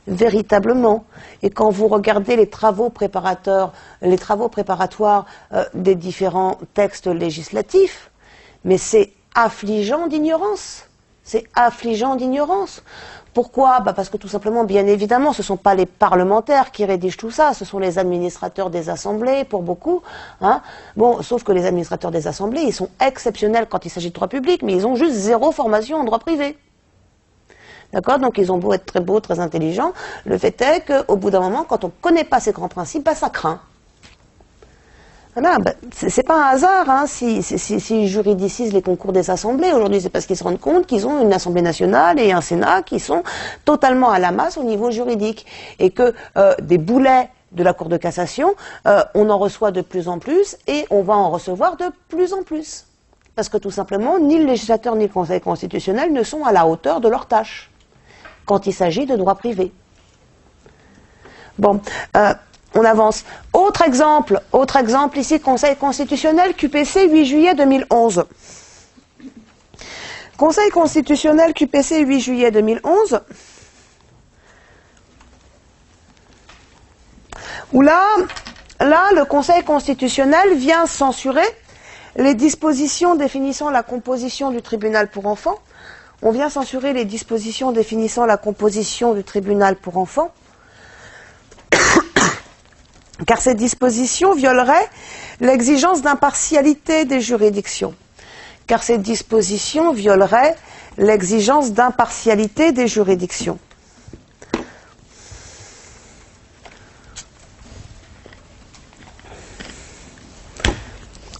Véritablement. Et quand vous regardez les travaux préparatoires des différents textes législatifs, mais c'est affligeant d'ignorance. C'est affligeant d'ignorance. Pourquoi ? Parce que tout simplement, bien évidemment, ce ne sont pas les parlementaires qui rédigent tout ça, ce sont les administrateurs des assemblées, pour beaucoup. Hein. Bon, sauf que les administrateurs des assemblées, ils sont exceptionnels quand il s'agit de droit public, mais ils ont juste 0 formation en droit privé. D'accord ? Donc ils ont beau être très beaux, très intelligents, le fait est qu'au bout d'un moment, quand on ne connaît pas ces grands principes, ça craint. Voilà, c'est pas un hasard hein, s'ils juridicisent les concours des assemblées. Aujourd'hui, c'est parce qu'ils se rendent compte qu'ils ont une Assemblée nationale et un Sénat qui sont totalement à la masse au niveau juridique. Et que des boulets de la Cour de cassation, on en reçoit de plus en plus et on va en recevoir de plus en plus. Parce que tout simplement, ni le législateur ni le Conseil constitutionnel ne sont à la hauteur de leurs tâches quand il s'agit de droit privé. Bon, on avance. Autre exemple ici, Conseil constitutionnel, QPC, 8 juillet 2011. Conseil constitutionnel, QPC, 8 juillet 2011, où là, le Conseil constitutionnel vient censurer les dispositions définissant la composition du tribunal pour enfants. On vient censurer les dispositions définissant la composition du tribunal pour enfants, car ces dispositions violeraient l'exigence d'impartialité des juridictions.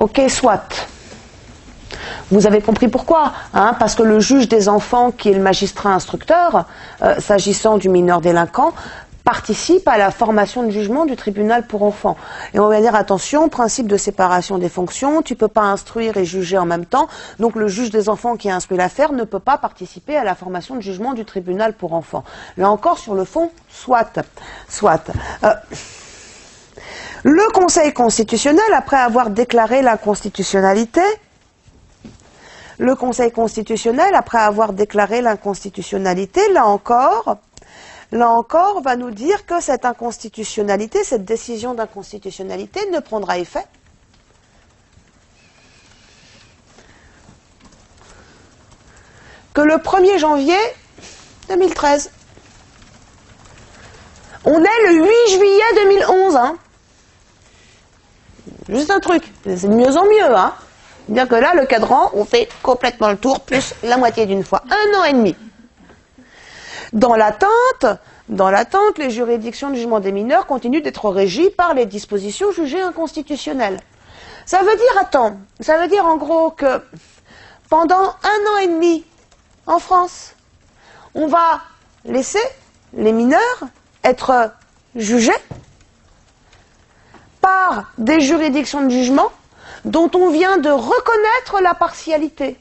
Ok, soit. Vous avez compris pourquoi, hein, parce que le juge des enfants, qui est le magistrat instructeur, s'agissant du mineur délinquant, participe à la formation de jugement du tribunal pour enfants. Et on va dire, attention, principe de séparation des fonctions, tu ne peux pas instruire et juger en même temps, donc le juge des enfants qui a instruit l'affaire ne peut pas participer à la formation de jugement du tribunal pour enfants. Là encore, sur le fond, soit. Le Conseil constitutionnel, après avoir déclaré l'inconstitutionnalité, là encore, va nous dire que cette inconstitutionnalité, cette décision d'inconstitutionnalité ne prendra effet que le 1er janvier 2013. On est le 8 juillet 2011, hein. Juste un truc, c'est de mieux en mieux, hein. C'est-à-dire que là, le cadran, on fait complètement le tour, plus la moitié d'une fois. 1 an et demi. Dans l'attente, les juridictions de jugement des mineurs continuent d'être régies par les dispositions jugées inconstitutionnelles. Ça veut dire, attends, ça veut dire en gros que pendant 1 an et demi, en France, on va laisser les mineurs être jugés par des juridictions de jugement dont on vient de reconnaître la partialité,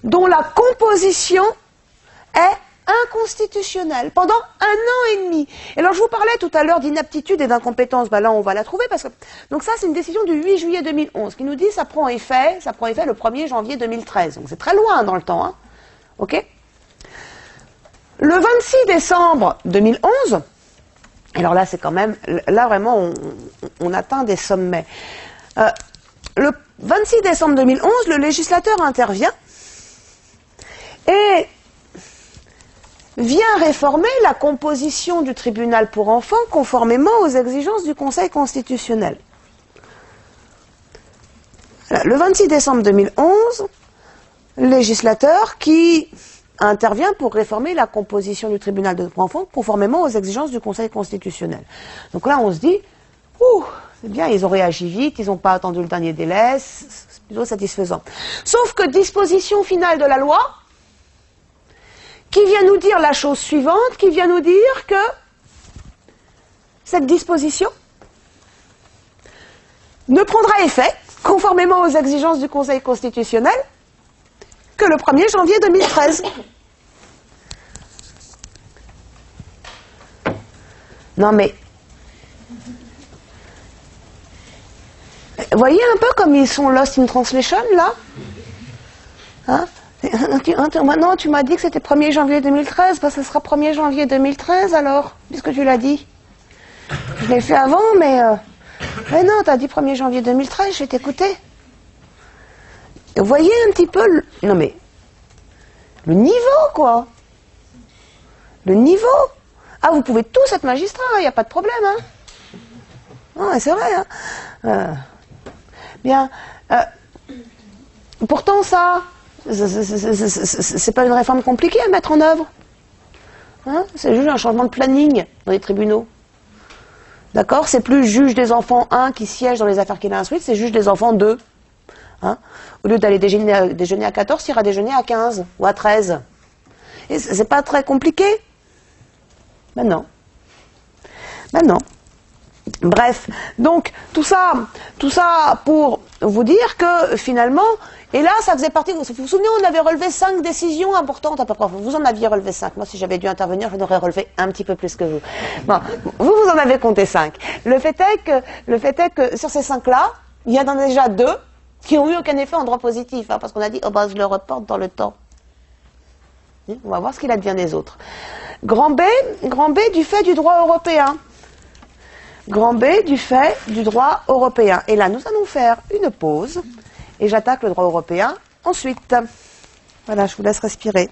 dont la composition est inconstitutionnelle, pendant 1 an et demi. Et alors je vous parlais tout à l'heure d'inaptitude et d'incompétence, ben là on va la trouver, parce que donc ça c'est une décision du 8 juillet 2011 qui nous dit ça prend effet le 1er janvier 2013, donc c'est très loin dans le temps, hein. Ok ? Le 26 décembre 2011, alors là c'est quand même, là vraiment on atteint des sommets. Le 26 décembre 2011, le législateur intervient et vient réformer la composition du tribunal pour enfants conformément aux exigences du Conseil constitutionnel. Le 26 décembre 2011, le législateur qui intervient pour réformer la composition du tribunal pour enfants conformément aux exigences du Conseil constitutionnel. Donc là, on se dit, c'est bien, ils ont réagi vite, ils n'ont pas attendu le dernier délai, c'est plutôt satisfaisant. Sauf que disposition finale de la loi, qui vient nous dire la chose suivante, qui vient nous dire que cette disposition ne prendra effet, conformément aux exigences du Conseil constitutionnel, que le 1er janvier 2013. Non mais, voyez un peu comme ils sont lost in translation, là, hein? Maintenant, tu m'as dit que c'était 1er janvier 2013, bah, ça sera 1er janvier 2013 alors, puisque tu l'as dit. Je l'ai fait avant, mais non, tu as dit 1er janvier 2013, je vais t'écouter. Vous voyez un petit peu, non mais, le niveau, quoi. Le niveau. Ah, vous pouvez tous être magistrat, il n'y a pas de problème, hein. Non, c'est vrai, hein. Bien. Pourtant, ça... c'est pas une réforme compliquée à mettre en œuvre. Hein, c'est juste un changement de planning dans les tribunaux. D'accord ? C'est plus juge des enfants 1 qui siège dans les affaires qu'il a instruites, c'est juge des enfants 2. Hein, au lieu d'aller déjeuner à 14, il ira déjeuner à 15 ou à 13. Et c'est pas très compliqué. Maintenant. Bref, donc tout ça pour vous dire que finalement, et là ça faisait partie, vous vous souvenez, on avait relevé 5 décisions importantes à peu près, vous en aviez relevé 5, moi si j'avais dû intervenir, je n'aurais relevé un petit peu plus que vous. Bon, vous en avez compté 5. Le fait est que sur ces 5-là, il y en a déjà 2 qui n'ont eu aucun effet en droit positif, hein, parce qu'on a dit, je le reporte dans le temps. On va voir ce qu'il advient des autres. Grand B du fait du droit européen. Grand B du fait du droit européen. Et là, nous allons faire une pause et j'attaque le droit européen ensuite. Voilà, je vous laisse respirer.